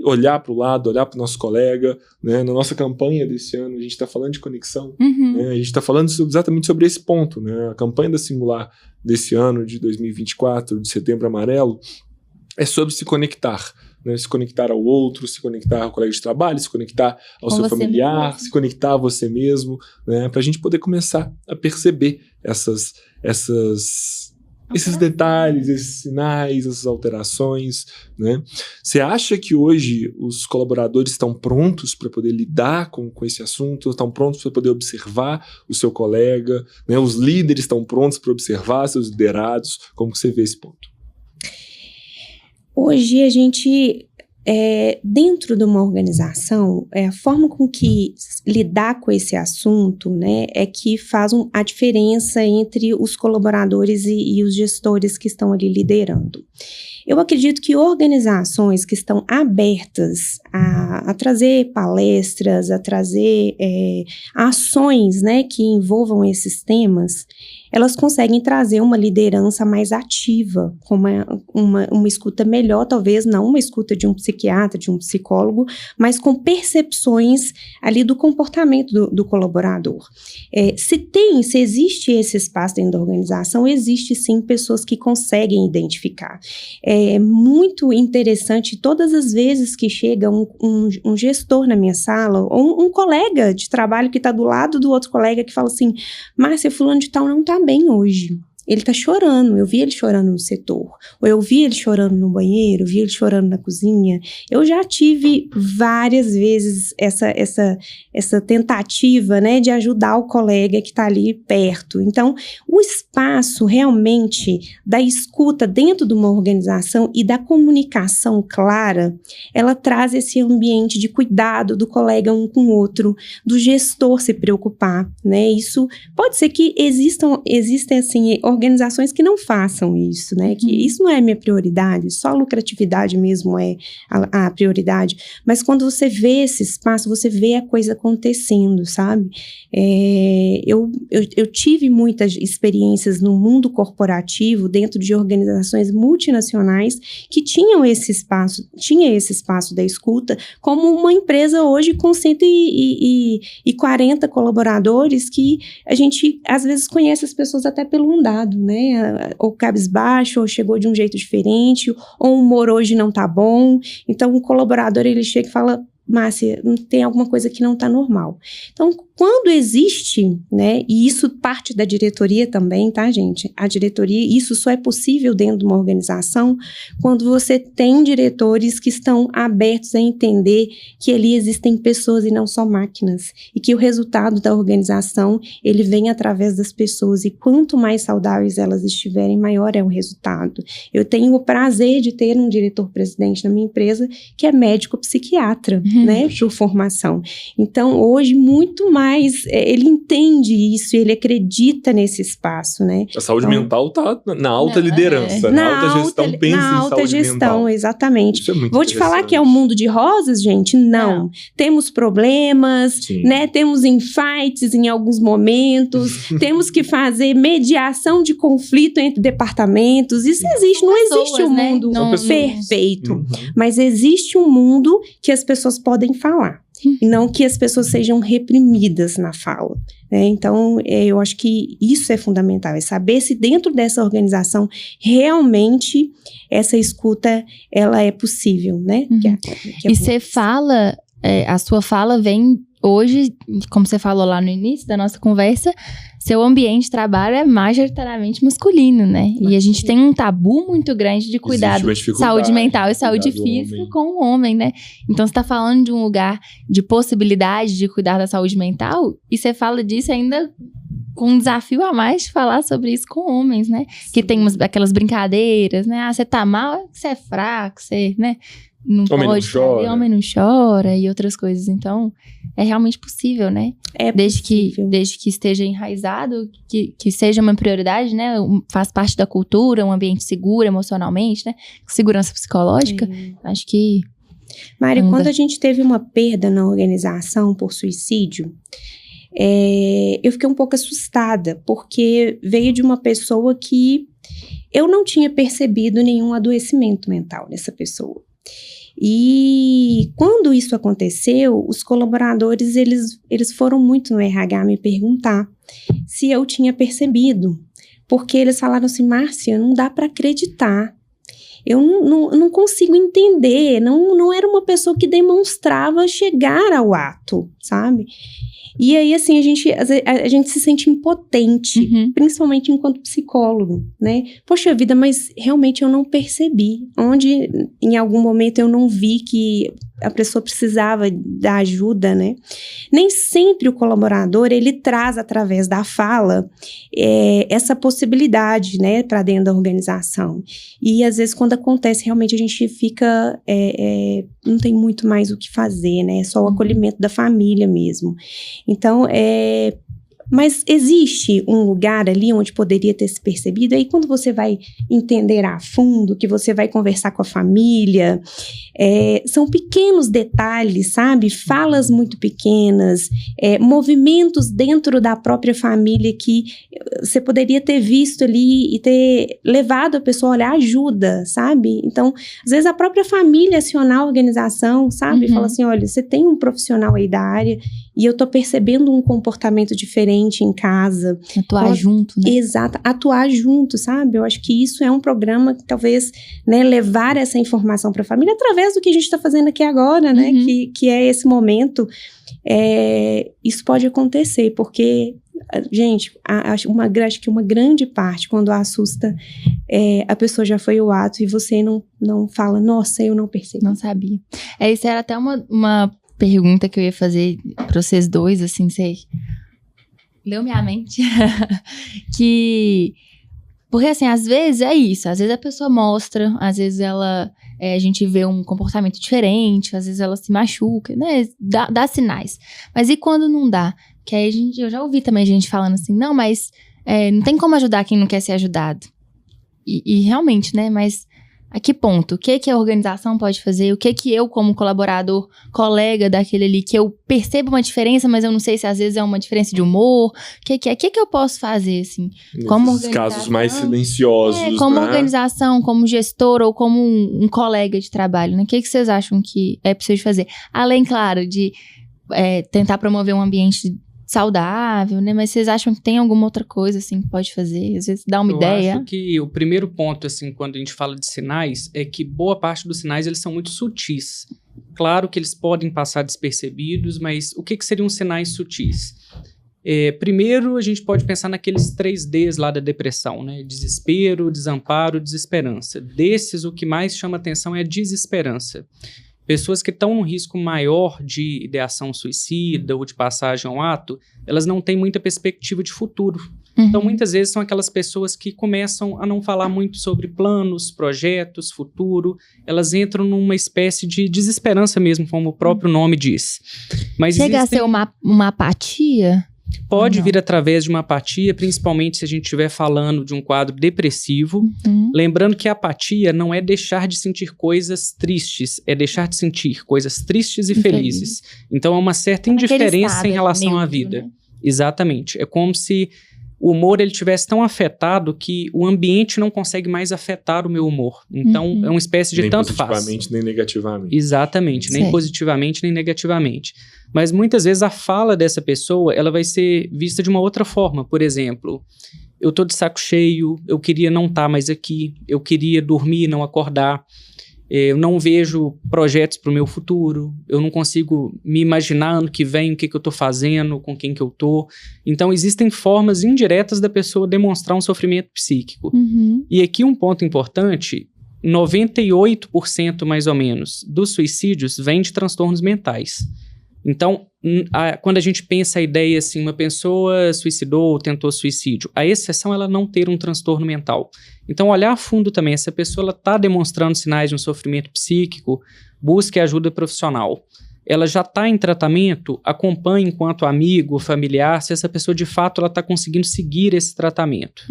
olhar para o lado, olhar para o nosso colega, né? Na nossa campanha desse ano, a gente está falando de conexão, né? A gente está falando exatamente sobre esse ponto, né? A campanha da Singular desse ano, de 2024, de Setembro Amarelo, é sobre se conectar, né? Se conectar ao outro, se conectar ao colega de trabalho, se conectar ao seu familiar, se conectar a você mesmo, né? Para a gente poder começar a perceber esses detalhes, esses sinais, essas alterações, né? Você acha que hoje os colaboradores estão prontos para poder lidar com esse assunto, estão prontos para poder observar o seu colega, né? Os líderes estão prontos para observar seus liderados? Como que você vê esse ponto? Hoje a gente, dentro de uma organização, a forma com que lidar com esse assunto, né, é que faz a diferença entre os colaboradores e os gestores que estão ali liderando. Eu acredito que organizações que estão abertas a trazer palestras, a trazer ações, né, que envolvam esses temas, elas conseguem trazer uma liderança mais ativa, com uma escuta melhor, talvez não uma escuta de um psiquiatra, de um psicólogo, mas com percepções ali do comportamento do colaborador. Se existe esse espaço dentro da organização, existe sim pessoas que conseguem identificar. É muito interessante, todas as vezes que chega um gestor na minha sala, ou um colega de trabalho que está do lado do outro colega que fala assim, Márcia, fulano de tal não está bem hoje. Ele tá chorando, eu vi ele chorando no setor, ou eu vi ele chorando no banheiro, vi ele chorando na cozinha. Eu já tive várias vezes essa tentativa, né, de ajudar o colega que tá ali perto. Então, o espaço realmente da escuta dentro de uma organização e da comunicação clara, ela traz esse ambiente de cuidado do colega um com o outro, do gestor se preocupar, né? Isso pode ser que existem assim, organizações que não façam isso, né? Que isso não é minha prioridade, só a lucratividade mesmo é a prioridade. Mas quando você vê esse espaço, você vê a coisa acontecendo, sabe? Eu tive muitas experiências no mundo corporativo, dentro de organizações multinacionais, que tinham esse espaço da escuta, como uma empresa hoje com 140 colaboradores, que a gente, às vezes, conhece as pessoas até pelo andado, né? Ou cabisbaixo, ou chegou de um jeito diferente, ou o humor hoje não tá bom. Então, o colaborador, ele chega e fala, Márcia, tem alguma coisa que não está normal. Então, quando existe, né, e isso parte da diretoria também, tá, gente? A diretoria, isso só é possível dentro de uma organização quando você tem diretores que estão abertos a entender que ali existem pessoas e não só máquinas, e que o resultado da organização, ele vem através das pessoas, e quanto mais saudáveis elas estiverem, maior é o resultado. Eu tenho o prazer de ter um diretor-presidente na minha empresa que é médico psiquiatra, né, por formação. Então, hoje, muito mais ele entende isso, ele acredita nesse espaço, né? A saúde mental está na alta liderança, na alta gestão, pensa em saúde gestão, mental. Exatamente. Isso é muito Vou te falar que é um mundo de rosas, gente? Não. Temos problemas, né? Temos infights em alguns momentos, temos que fazer mediação de conflito entre departamentos. Isso existe, não existe um mundo perfeito, mas existe um mundo que as pessoas podem falar. E não que as pessoas sejam reprimidas na fala, né? Então, eu acho que isso é fundamental, é saber se dentro dessa organização realmente essa escuta, ela é possível, né? E você fala, a sua fala vem hoje, como você falou lá no início da nossa conversa, seu ambiente de trabalho é majoritariamente masculino, né? E a gente tem um tabu muito grande de cuidado, saúde mental e saúde física com o homem, né? Então, você tá falando de um lugar de possibilidade de cuidar da saúde mental, e você fala disso ainda com um desafio a mais de falar sobre isso com homens, né? Sim. Que tem aquelas brincadeiras, né? Ah, você tá mal, você é fraco, você, né? Não homem pode não chora. Homem não chora e outras coisas. Então, é realmente possível, né? Desde que esteja enraizado, que seja uma prioridade, né? Faz parte da cultura, um ambiente seguro emocionalmente, né? Segurança psicológica. Acho que... Mari, quando a gente teve uma perda na organização por suicídio, eu fiquei um pouco assustada, porque veio de uma pessoa que eu não tinha percebido nenhum adoecimento mental nessa pessoa. E quando isso aconteceu, os colaboradores, eles foram muito no RH me perguntar se eu tinha percebido, porque eles falaram assim, Márcia, não dá para acreditar, eu não consigo entender, não era uma pessoa que demonstrava chegar ao ato, sabe? E aí, assim, a gente se sente impotente, principalmente enquanto psicólogo, né? Poxa vida, mas realmente eu não percebi. Onde, em algum momento, eu não vi que a pessoa precisava da ajuda, né? Nem sempre o colaborador, ele traz através da fala essa possibilidade, né, para dentro da organização. E às vezes quando acontece, realmente a gente fica, não tem muito mais o que fazer, né? É só o acolhimento da família mesmo. Então, mas existe um lugar ali onde poderia ter se percebido, aí quando você vai entender a fundo, que você vai conversar com a família, são pequenos detalhes, sabe? Falas muito pequenas, movimentos dentro da própria família que você poderia ter visto ali e ter levado a pessoa a olhar ajuda, sabe? Então, às vezes a própria família acionar a organização, sabe? Fala assim, olha, você tem um profissional aí da área e eu tô percebendo um comportamento diferente em casa. Atuar junto, né? Exato, atuar junto, sabe? Eu acho que isso é um programa que talvez, né, levar essa informação para a família através do que a gente está fazendo aqui agora, né? Que é esse momento. Isso pode acontecer, porque, gente, acho que uma grande parte, quando assusta, a pessoa já foi ao ato e você não fala, nossa, eu não percebi. Não sabia. Isso era até uma pergunta que eu ia fazer para vocês dois, assim, você leu minha mente. Porque, assim, às vezes é isso. Às vezes a pessoa mostra, às vezes a gente vê um comportamento diferente, às vezes ela se machuca, né? Dá sinais. Mas e quando não dá? Que aí eu já ouvi também gente falando assim, não, mas não tem como ajudar quem não quer ser ajudado. E realmente, né? Mas a que ponto? O que a organização pode fazer? O que eu, como colaborador, colega daquele ali, que eu percebo uma diferença, mas eu não sei se às vezes é uma diferença de humor. O que eu posso fazer, assim? Nesses casos mais silenciosos, como organização, como gestor ou como um colega de trabalho, né? O que vocês acham que é preciso fazer? Além, claro, de tentar promover um ambiente saudável, né? Mas vocês acham que tem alguma outra coisa, assim, que pode fazer? Às vezes dá uma ideia? Eu acho que o primeiro ponto, assim, quando a gente fala de sinais, é que boa parte dos sinais, eles são muito sutis. Claro que eles podem passar despercebidos, mas o que seriam sinais sutis? Primeiro, a gente pode pensar naqueles 3Ds lá da depressão, né? Desespero, desamparo, desesperança. Desses, o que mais chama atenção é a desesperança. Pessoas que estão num risco maior de ideação suicida ou de passagem ao ato, elas não têm muita perspectiva de futuro. Então, muitas vezes, são aquelas pessoas que começam a não falar muito sobre planos, projetos, futuro. Elas entram numa espécie de desesperança mesmo, como o próprio nome diz. Mas chega a ser uma apatia? Pode vir através de uma apatia, principalmente se a gente estiver falando de um quadro depressivo. Lembrando que a apatia não é deixar de sentir coisas tristes, é deixar de sentir coisas tristes e felizes. Então, é uma certa indiferença em relação à vida. Né? Exatamente. É como se o humor ele tivesse tão afetado que o ambiente não consegue mais afetar o meu humor. Então, é uma espécie de tanto faz. Nem positivamente, nem negativamente. Exatamente, nem positivamente, nem negativamente. Mas muitas vezes a fala dessa pessoa, ela vai ser vista de uma outra forma. Por exemplo, eu tô de saco cheio, eu queria não estar mais aqui, eu queria dormir e não acordar, eu não vejo projetos para o meu futuro, eu não consigo me imaginar ano que vem o que eu estou fazendo, com quem que eu estou. Então, existem formas indiretas da pessoa demonstrar um sofrimento psíquico. E aqui um ponto importante, 98% mais ou menos dos suicídios vêm de transtornos mentais. Então, quando a gente pensa a ideia assim, uma pessoa suicidou ou tentou suicídio, a exceção é ela não ter um transtorno mental. Então, olhar a fundo também, essa pessoa está demonstrando sinais de um sofrimento psíquico, busque ajuda profissional. Ela já está em tratamento, acompanhe enquanto amigo, familiar, se essa pessoa de fato está conseguindo seguir esse tratamento.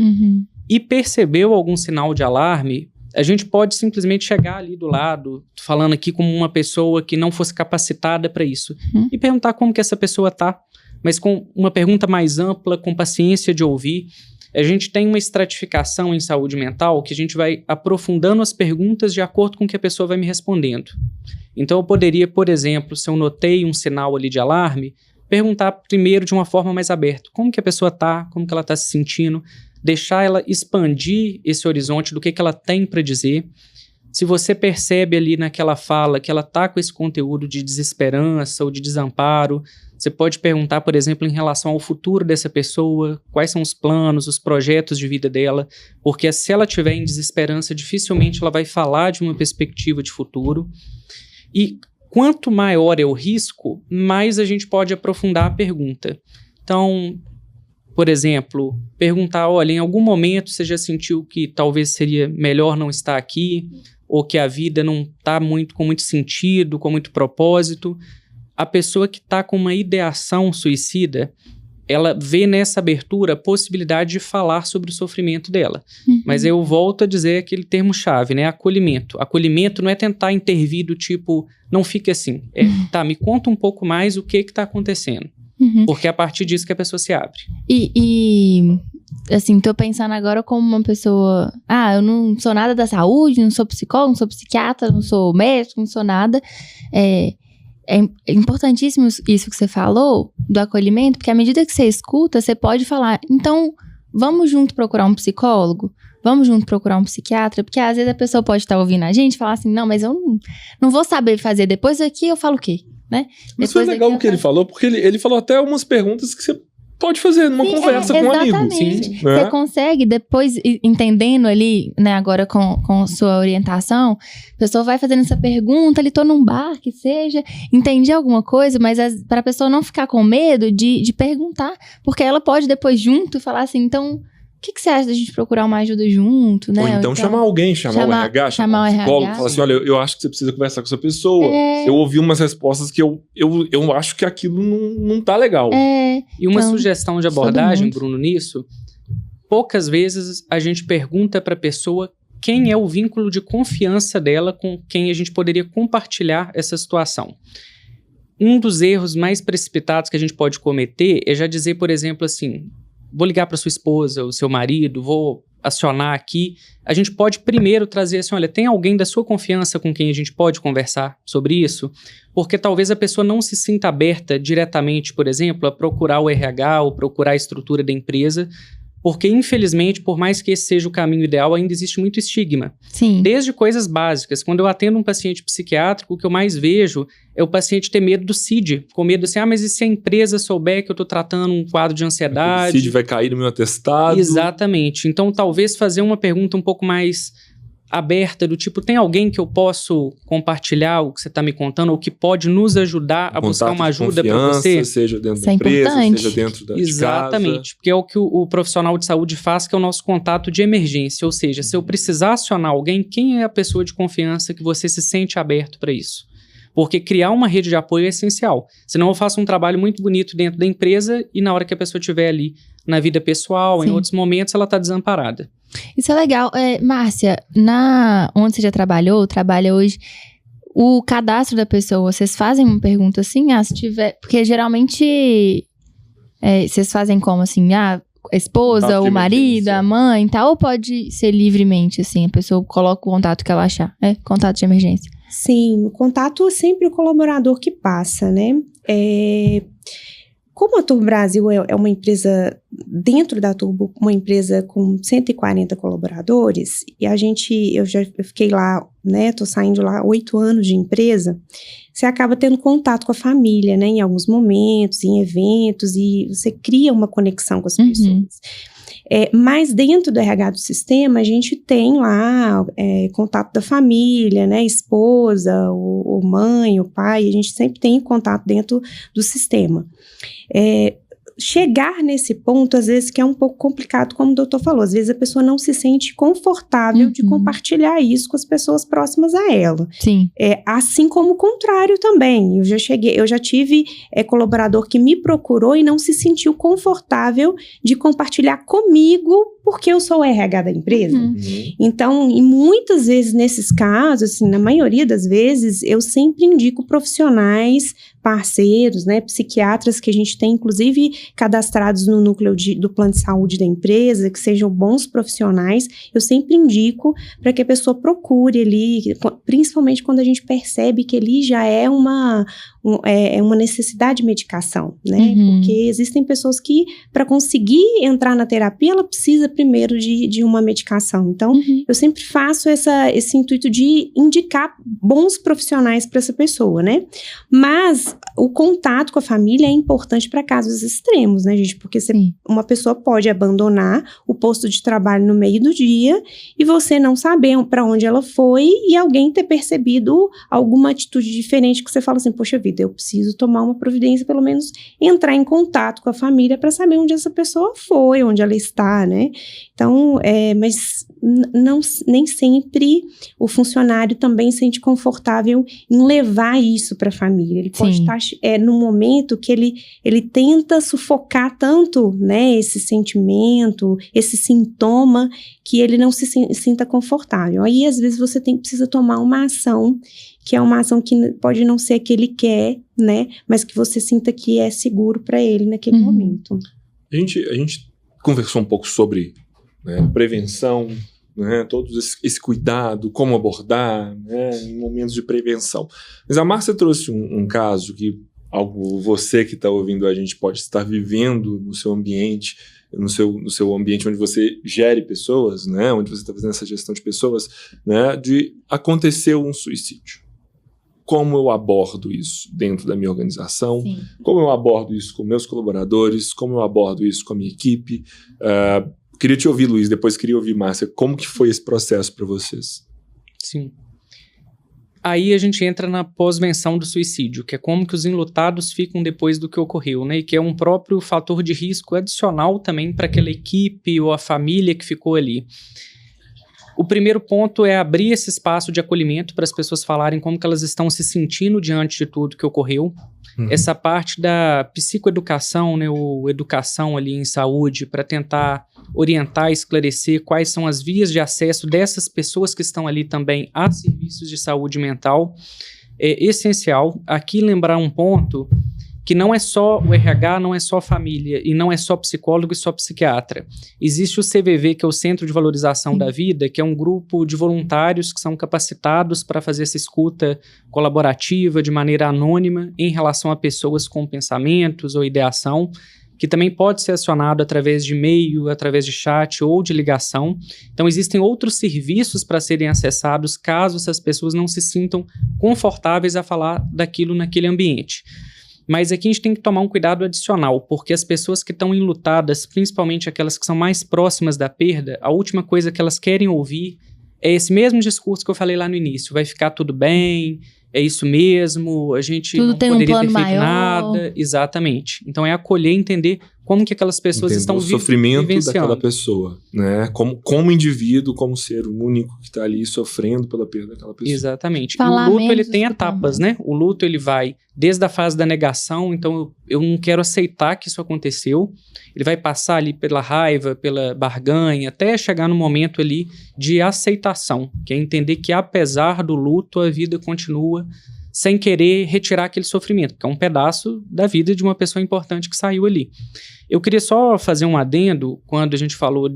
E percebeu algum sinal de alarme, a gente pode simplesmente chegar ali do lado, falando aqui como uma pessoa que não fosse capacitada para isso, e perguntar como que essa pessoa está, mas com uma pergunta mais ampla, com paciência de ouvir. A gente tem uma estratificação em saúde mental que a gente vai aprofundando as perguntas de acordo com o que a pessoa vai me respondendo. Então eu poderia, por exemplo, se eu notei um sinal ali de alarme, perguntar primeiro de uma forma mais aberta, como que a pessoa está, como que ela está se sentindo, deixar ela expandir esse horizonte do que ela tem para dizer. Se você percebe ali naquela fala que ela está com esse conteúdo de desesperança ou de desamparo, você pode perguntar, por exemplo, em relação ao futuro dessa pessoa, quais são os planos, os projetos de vida dela, porque se ela estiver em desesperança, dificilmente ela vai falar de uma perspectiva de futuro. E quanto maior é o risco, mais a gente pode aprofundar a pergunta. Então, por exemplo, perguntar, olha, em algum momento você já sentiu que talvez seria melhor não estar aqui, ou que a vida não está com muito sentido, com muito propósito. A pessoa que está com uma ideação suicida, ela vê nessa abertura a possibilidade de falar sobre o sofrimento dela. Mas eu volto a dizer aquele termo-chave, né? Acolhimento. Acolhimento não é tentar intervir do tipo, não fique assim. Tá, me conta um pouco mais o que está acontecendo. Porque é a partir disso que a pessoa se abre. E assim, tô pensando agora como uma pessoa... eu não sou nada da saúde, não sou psicólogo, não sou psiquiatra, não sou médico, não sou nada. É importantíssimo isso que você falou, do acolhimento, porque à medida que você escuta, você pode falar, então, vamos junto procurar um psicólogo? Vamos junto procurar um psiquiatra? Porque às vezes a pessoa pode estar ouvindo a gente e falar assim, não, mas eu não vou saber fazer. Depois daqui eu falo o quê? Né? Mas foi legal o que ele falou, porque ele falou até algumas perguntas que você pode fazer numa conversa com um amigo. Sim, né? Você consegue, depois, entendendo ali, né, agora com sua orientação, a pessoa vai fazendo essa pergunta, tô num bar, que seja, entendi alguma coisa, mas para a pessoa não ficar com medo de perguntar, porque ela pode depois junto falar assim, então... O que você acha da gente procurar uma ajuda junto, né? Ou então chamar alguém, chamar o RH, chamar um psicólogo, falar assim, olha, eu acho que você precisa conversar com essa pessoa. Eu ouvi umas respostas que eu acho que aquilo não tá legal. E uma sugestão de abordagem, Bruno, nisso, poucas vezes a gente pergunta pra pessoa quem é o vínculo de confiança dela com quem a gente poderia compartilhar essa situação. Um dos erros mais precipitados que a gente pode cometer é já dizer, por exemplo, assim... Vou ligar para sua esposa, o seu marido, vou acionar aqui. A gente pode primeiro trazer assim, olha, tem alguém da sua confiança com quem a gente pode conversar sobre isso? Porque talvez a pessoa não se sinta aberta diretamente, por exemplo, a procurar o RH ou procurar a estrutura da empresa, Porque, infelizmente, por mais que esse seja o caminho ideal, ainda existe muito estigma. Sim. Desde coisas básicas. Quando eu atendo um paciente psiquiátrico, o que eu mais vejo é o paciente ter medo do CID. Com medo assim, mas e se a empresa souber que eu estou tratando um quadro de ansiedade? O CID vai cair no meu atestado. Exatamente. Então, talvez fazer uma pergunta um pouco mais aberta, do tipo, tem alguém que eu posso compartilhar o que você está me contando, ou que pode nos ajudar a buscar uma ajuda para você? Seja dentro da empresa, seja dentro da casa. Exatamente, porque é o que o profissional de saúde faz, que é o nosso contato de emergência, ou seja, se eu precisar acionar alguém, quem é a pessoa de confiança que você se sente aberto para isso? Porque criar uma rede de apoio é essencial. Senão eu faço um trabalho muito bonito dentro da empresa e na hora que a pessoa estiver ali na vida pessoal, em outros momentos, ela está desamparada. Isso é legal. Márcia, onde você já trabalha hoje, o cadastro da pessoa, vocês fazem uma pergunta assim? Se tiver... Porque geralmente vocês fazem como assim? A esposa, o marido, a mãe e tal? Ou pode ser livremente assim? A pessoa coloca o contato que ela achar. Contato de emergência. Sim, o contato é sempre o colaborador que passa, né? Como a Turbo Brasil é uma empresa, dentro da Turbo, uma empresa com 140 colaboradores, e eu fiquei lá, né, tô saindo lá 8 anos de empresa, você acaba tendo contato com a família, né, em alguns momentos, em eventos, e você cria uma conexão com as pessoas. Mas dentro do RH do sistema, a gente tem lá contato da família, né, esposa, ou mãe, o pai, a gente sempre tem contato dentro do sistema. Chegar nesse ponto, às vezes, que é um pouco complicado, como o doutor falou, às vezes a pessoa não se sente confortável de compartilhar isso com as pessoas próximas a ela. Sim. Assim como o contrário também. Eu já tive colaborador que me procurou e não se sentiu confortável de compartilhar comigo porque eu sou o RH da empresa. Então, e muitas vezes nesses casos, assim, na maioria das vezes, eu sempre indico profissionais parceiros, né, psiquiatras que a gente tem, inclusive, cadastrados no núcleo do plano de saúde da empresa, que sejam bons profissionais. Eu sempre indico para que a pessoa procure ali, principalmente quando a gente percebe que ali já é uma necessidade de medicação, né? Porque existem pessoas que, para conseguir entrar na terapia, ela precisa primeiro de uma medicação. Então, eu sempre faço esse intuito de indicar bons profissionais para essa pessoa, né? Mas o contato com a família é importante para casos extremos, né, gente? Porque uma pessoa pode abandonar o posto de trabalho no meio do dia e você não saber para onde ela foi e alguém ter percebido alguma atitude diferente que você fala assim, poxa vida, eu preciso tomar uma providência, pelo menos entrar em contato com a família para saber onde essa pessoa foi, onde ela está, né? Então, mas nem sempre o funcionário também se sente confortável em levar isso para a família. Ele pode estar num momento que ele tenta sufocar tanto, né, esse sentimento, esse sintoma, que ele não se sinta confortável. Aí, às vezes, você precisa tomar uma ação, que é uma ação que pode não ser a que ele quer, né, mas que você sinta que é seguro para ele naquele momento. A gente conversou um pouco sobre prevenção, né, todo esse cuidado, como abordar, né, em momentos de prevenção. Mas a Márcia trouxe um caso que você que está ouvindo a gente pode estar vivendo no seu ambiente, no seu ambiente onde você gere pessoas, né, onde você está fazendo essa gestão de pessoas, né, de acontecer um suicídio. Como eu abordo isso dentro da minha organização? Sim. Como eu abordo isso com meus colaboradores? Como eu abordo isso com a minha equipe? Queria te ouvir, Luiz, depois queria ouvir, Márcia. Como que foi esse processo para vocês? Sim. Aí a gente entra na pós-venção do suicídio, que é como que os enlutados ficam depois do que ocorreu, né? E que é um próprio fator de risco adicional também para aquela equipe ou a família que ficou ali. O primeiro ponto é abrir esse espaço de acolhimento para as pessoas falarem como que elas estão se sentindo diante de tudo que ocorreu. Essa parte da psicoeducação, né, ou educação ali em saúde, para tentar orientar e esclarecer quais são as vias de acesso dessas pessoas que estão ali também a serviços de saúde mental, é essencial. Aqui lembrar um ponto que não é só o RH, não é só família, e não é só psicólogo e só psiquiatra. Existe o CVV, que é o Centro de Valorização da Vida, que é um grupo de voluntários que são capacitados para fazer essa escuta colaborativa, de maneira anônima, em relação a pessoas com pensamentos ou ideação, que também pode ser acionado através de e-mail, através de chat ou de ligação. Então, existem outros serviços para serem acessados caso essas pessoas não se sintam confortáveis a falar daquilo naquele ambiente. Mas aqui a gente tem que tomar um cuidado adicional, porque as pessoas que estão enlutadas, principalmente aquelas que são mais próximas da perda, a última coisa que elas querem ouvir é esse mesmo discurso que eu falei lá no início. Vai ficar tudo bem, é isso mesmo, a gente tudo não tem poderia um plano ter feito maior. nada. Exatamente. Então é acolher e entender como que aquelas pessoas estão vivendo. O sofrimento daquela pessoa, né? Como indivíduo, como ser único que está ali sofrendo pela perda daquela pessoa. Exatamente. E o luto, ele tem etapas, né? O luto, ele vai desde a fase da negação, então eu não quero aceitar que isso aconteceu. Ele vai passar ali pela raiva, pela barganha, até chegar no momento ali de aceitação, que é entender que apesar do luto, a vida continua sem querer retirar aquele sofrimento, que é um pedaço da vida de uma pessoa importante que saiu ali. Eu queria só fazer um adendo, quando a gente falou,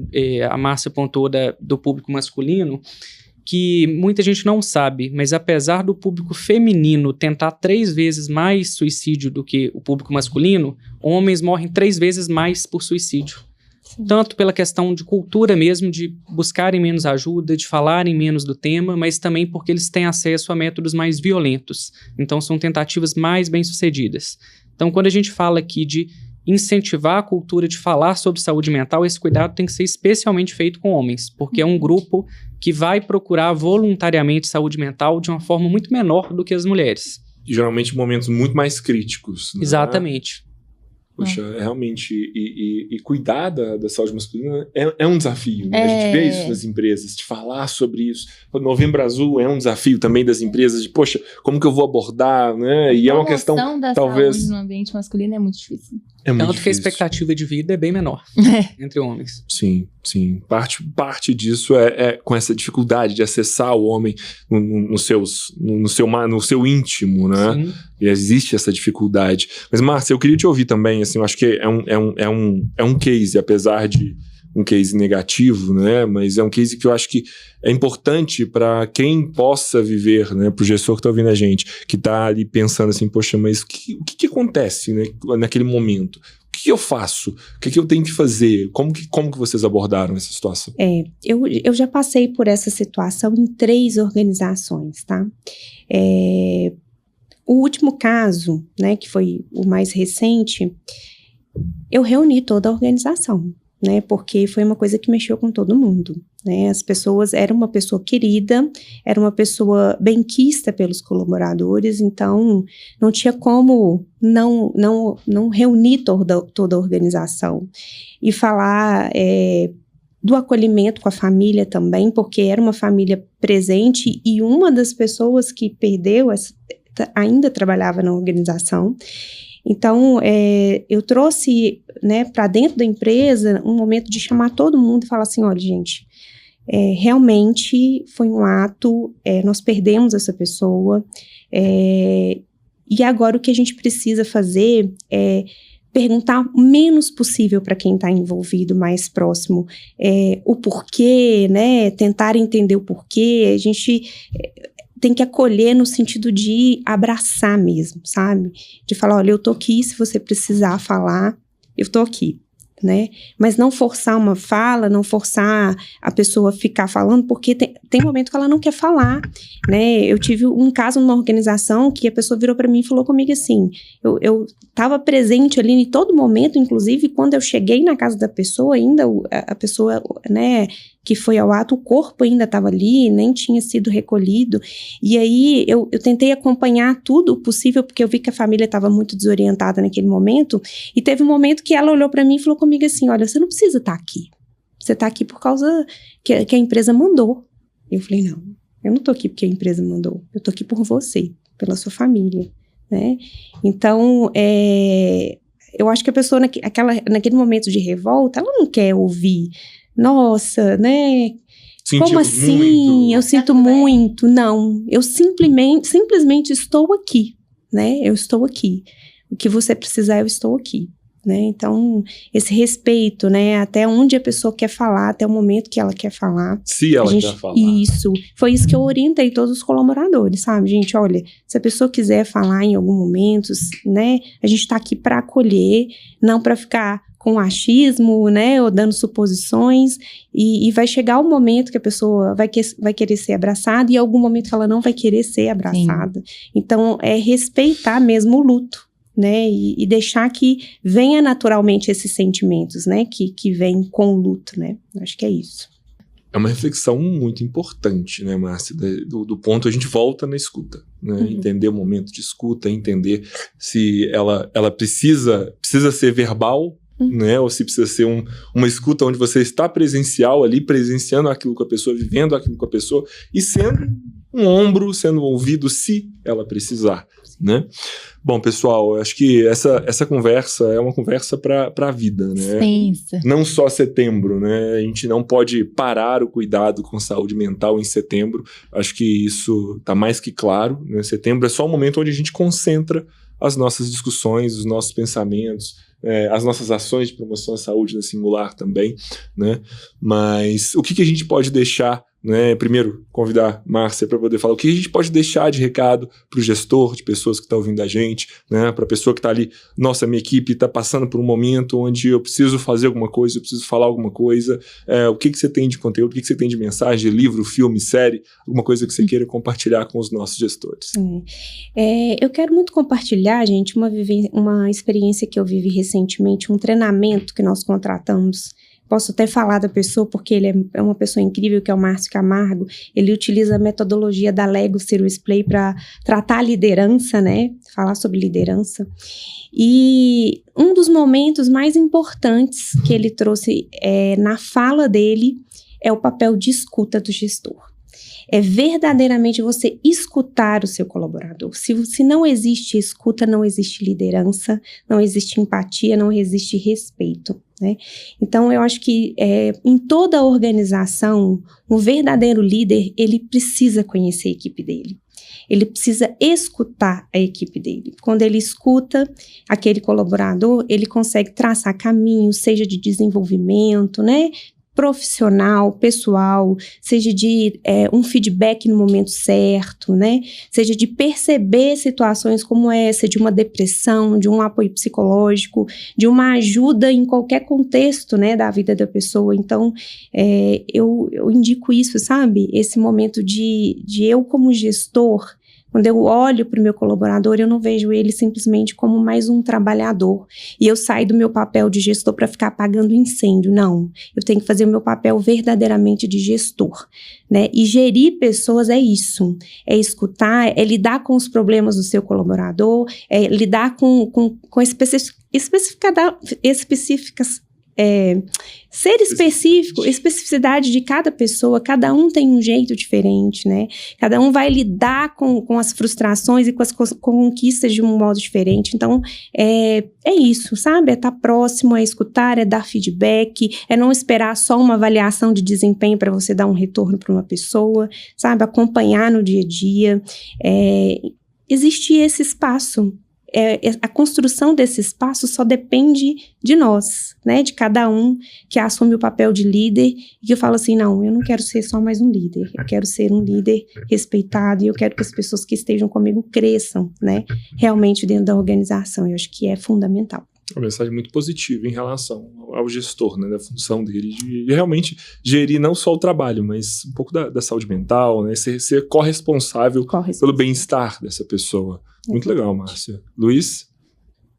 a Márcia apontou do público masculino, que muita gente não sabe, mas apesar do público feminino tentar 3 vezes mais suicídio do que o público masculino, homens morrem 3 vezes mais por suicídio. Sim. Tanto pela questão de cultura mesmo, de buscarem menos ajuda, de falarem menos do tema, mas também porque eles têm acesso a métodos mais violentos. Então são tentativas mais bem-sucedidas. Então quando a gente fala aqui de incentivar a cultura de falar sobre saúde mental, esse cuidado tem que ser especialmente feito com homens, porque é um grupo que vai procurar voluntariamente saúde mental de uma forma muito menor do que as mulheres. E geralmente em momentos muito mais críticos. Né? Exatamente. Poxa, realmente, e cuidar da saúde masculina é um desafio, né? A gente vê isso nas empresas, de falar sobre isso. O Novembro Azul é um desafio também das empresas, de, poxa, como que eu vou abordar, né? E é uma questão, da talvez... saúde no ambiente masculino é muito difícil. Tanto que a expectativa de vida é bem menor entre homens. Sim, sim. Parte disso é com essa dificuldade de acessar o homem no seu íntimo, né? Sim. E existe essa dificuldade. Mas, Márcia, eu queria te ouvir também, assim, eu acho que é um case, apesar de um case negativo, né? Mas é um case que eu acho que é importante para quem possa viver, né? Para o gestor que está ouvindo a gente, que está ali pensando assim, poxa, mas o que acontece, né? Naquele momento? O que eu faço? O que eu tenho que fazer? Como que vocês abordaram essa situação? Eu já passei por essa situação em 3 organizações, tá? O último caso, né, que foi o mais recente, eu reuni toda a organização, né, porque foi uma coisa que mexeu com todo mundo, né, as pessoas, era uma pessoa querida, era uma pessoa benquista pelos colaboradores, então não tinha como não reunir toda a organização e falar do acolhimento com a família também, porque era uma família presente e uma das pessoas que perdeu ainda trabalhava na organização. Então, eu trouxe, né, para dentro da empresa um momento de chamar todo mundo e falar assim, olha, gente, realmente foi um ato, nós perdemos essa pessoa, e agora o que a gente precisa fazer é perguntar o menos possível para quem está envolvido, mais próximo, o porquê, né, tentar entender o porquê, a gente... tem que acolher no sentido de abraçar mesmo, sabe? De falar, olha, eu tô aqui, se você precisar falar, eu tô aqui, né? Mas não forçar uma fala, não forçar a pessoa a ficar falando, porque tem momento que ela não quer falar, né? Eu tive um caso numa organização que a pessoa virou para mim e falou comigo assim, eu estava presente ali em todo momento, inclusive quando eu cheguei na casa da pessoa, ainda a pessoa, né, que foi ao ato, o corpo ainda estava ali, nem tinha sido recolhido, e aí eu tentei acompanhar tudo o possível, porque eu vi que a família estava muito desorientada naquele momento, e teve um momento que ela olhou para mim e falou comigo assim, olha, você não precisa estar aqui, você está aqui por causa que a empresa mandou. Eu falei, não, eu não estou aqui porque a empresa mandou, eu estou aqui por você, pela sua família, né? Então, eu acho que a pessoa naquele momento de revolta, ela não quer ouvir, nossa, né? Sentiu como assim? Muito. Eu sinto muito. Não, eu simplesmente estou aqui, né? Eu estou aqui. O que você precisar, eu estou aqui. né? Então, esse respeito, né? Até onde a pessoa quer falar, até o momento que ela quer falar. Se ela quer falar. Isso. Foi isso que eu orientei todos os colaboradores, sabe? Gente, olha, se a pessoa quiser falar em algum momento, né? A gente tá aqui para acolher, não para ficar com achismo, né? Ou dando suposições. E vai chegar o momento que a pessoa vai querer ser abraçada e em algum momento que ela não vai querer ser abraçada. Sim. Então, é respeitar mesmo o luto, né, e deixar que venha naturalmente esses sentimentos, né, que vêm com o luto, né, acho que é isso. É uma reflexão muito importante, né, Márcia, do ponto a gente volta na escuta, né, entender o momento de escuta, entender se ela precisa ser verbal, né, ou se precisa ser uma escuta onde você está presencial ali, presenciando aquilo com a pessoa, vivendo aquilo com a pessoa e sendo um ombro, sendo ouvido se ela precisar, né? Bom, pessoal, acho que essa conversa é uma conversa para a vida, né? Extensa. Não só setembro, né? A gente não pode parar o cuidado com saúde mental em setembro. Acho que isso está mais que claro, né? Setembro é só o momento onde a gente concentra as nossas discussões, os nossos pensamentos, as nossas ações de promoção à saúde na singular também, né? Mas o que a gente pode deixar, né? Primeiro, convidar Márcia para poder falar o que a gente pode deixar de recado para o gestor, de pessoas que estão ouvindo a gente, né? Para a pessoa que está ali, nossa, minha equipe está passando por um momento onde eu preciso fazer alguma coisa, eu preciso falar alguma coisa, o que você tem de conteúdo, o que você tem de mensagem, de livro, filme, série, alguma coisa que você queira compartilhar com os nossos gestores. Eu quero muito compartilhar, gente, uma experiência que eu vivi recentemente, um treinamento que nós contratamos. Posso até falar da pessoa, porque ele é uma pessoa incrível, que é o Márcio Camargo. Ele utiliza a metodologia da Lego Series Play para tratar a liderança, né? Falar sobre liderança. E um dos momentos mais importantes que ele trouxe na fala dele é o papel de escuta do gestor. É verdadeiramente você escutar o seu colaborador. Se não existe escuta, não existe liderança, não existe empatia, não existe respeito, né? Então, eu acho que em toda a organização, um verdadeiro líder, ele precisa conhecer a equipe dele. Ele precisa escutar a equipe dele. Quando ele escuta aquele colaborador, ele consegue traçar caminhos, seja de desenvolvimento, né? Profissional, pessoal, seja de um feedback no momento certo, né? Seja de perceber situações como essa, de uma depressão, de um apoio psicológico, de uma ajuda em qualquer contexto, né, da vida da pessoa. Então, eu indico isso, sabe? Esse momento de eu como gestor, quando eu olho para o meu colaborador, eu não vejo ele simplesmente como mais um trabalhador. E eu saio do meu papel de gestor para ficar apagando incêndio. Não, eu tenho que fazer o meu papel verdadeiramente de gestor, né? E gerir pessoas é isso. É escutar, é lidar com os problemas do seu colaborador, é lidar com ser específico, especificidade de cada pessoa, cada um tem um jeito diferente, né? Cada um vai lidar com as frustrações e com as conquistas de um modo diferente. Então, é isso, sabe? É estar próximo, é escutar, é dar feedback, é não esperar só uma avaliação de desempenho para você dar um retorno para uma pessoa, sabe? Acompanhar no dia a dia. Existe esse espaço. A construção desse espaço só depende de nós, né? De cada um que assume o papel de líder e que fala assim, não, eu não quero ser só mais um líder, eu quero ser um líder respeitado e eu quero que as pessoas que estejam comigo cresçam, né? Realmente dentro da organização. Eu acho que é fundamental. Uma mensagem muito positiva em relação ao gestor, né, da função dele de realmente gerir não só o trabalho, mas um pouco da saúde mental, né, ser corresponsável pelo bem-estar dessa pessoa. Muito legal, Márcia. Luiz?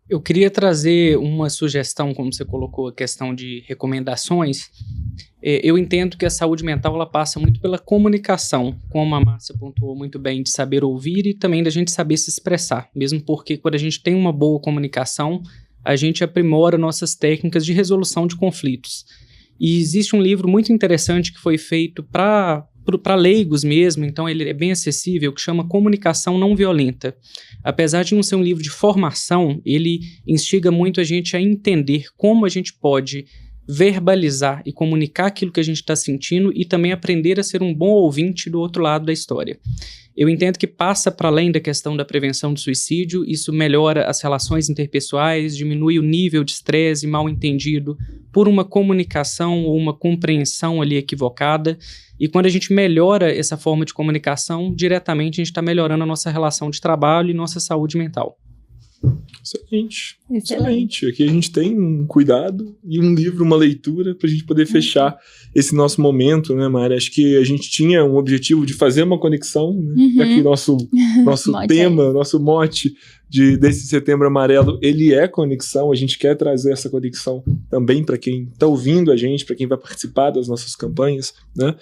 Eu queria trazer uma sugestão, como você colocou, a questão de recomendações. Eu entendo que a saúde mental ela passa muito pela comunicação, como a Márcia pontuou muito bem, de saber ouvir e também da gente saber se expressar, mesmo porque quando a gente tem uma boa comunicação, a gente aprimora nossas técnicas de resolução de conflitos. E existe um livro muito interessante que foi feito para leigos mesmo, então ele é bem acessível, que chama Comunicação Não Violenta. Apesar de não ser um livro de formação, ele instiga muito a gente a entender como a gente pode verbalizar e comunicar aquilo que a gente está sentindo e também aprender a ser um bom ouvinte do outro lado da história. Eu entendo que passa para além da questão da prevenção do suicídio, isso melhora as relações interpessoais, diminui o nível de estresse e mal-entendido por uma comunicação ou uma compreensão ali equivocada, e quando a gente melhora essa forma de comunicação, diretamente a gente está melhorando a nossa relação de trabalho e nossa saúde mental. Excelente. Aqui a gente tem um cuidado e um livro, uma leitura para a gente poder fechar esse nosso momento, né, Mari? Acho que a gente tinha um objetivo de fazer uma conexão, né? Aqui nosso tema, nosso mote desse Setembro Amarelo, ele é conexão. A gente quer trazer essa conexão também para quem está ouvindo a gente, para quem vai participar das nossas campanhas, né?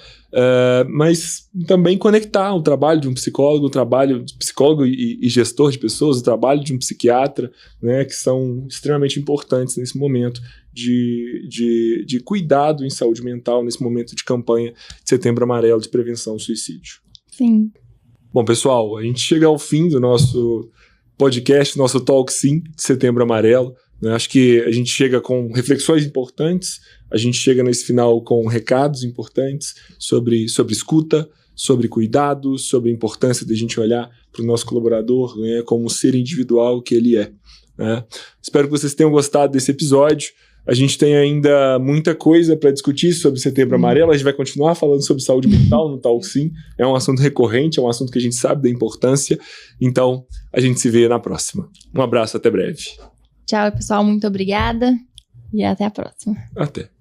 Mas também conectar o trabalho de um psicólogo, o trabalho de psicólogo e gestor de pessoas, o trabalho de um psiquiatra, né, que são extremamente importantes nesse momento de cuidado em saúde mental, nesse momento de campanha de Setembro Amarelo de prevenção ao suicídio. Sim. Bom, pessoal, a gente chega ao fim do nosso podcast, nosso Talk Sim de Setembro Amarelo. Né? Acho que a gente chega com reflexões importantes, a gente chega nesse final com recados importantes sobre escuta, sobre cuidado, sobre a importância de a gente olhar para o nosso colaborador, né, como um ser individual que ele é. Né? Espero que vocês tenham gostado desse episódio. A gente tem ainda muita coisa para discutir sobre Setembro Amarelo. A gente vai continuar falando sobre saúde mental no Talk Sim. É um assunto recorrente, é um assunto que a gente sabe da importância. Então, a gente se vê na próxima. Um abraço, até breve. Tchau, pessoal. Muito obrigada e até a próxima. Até.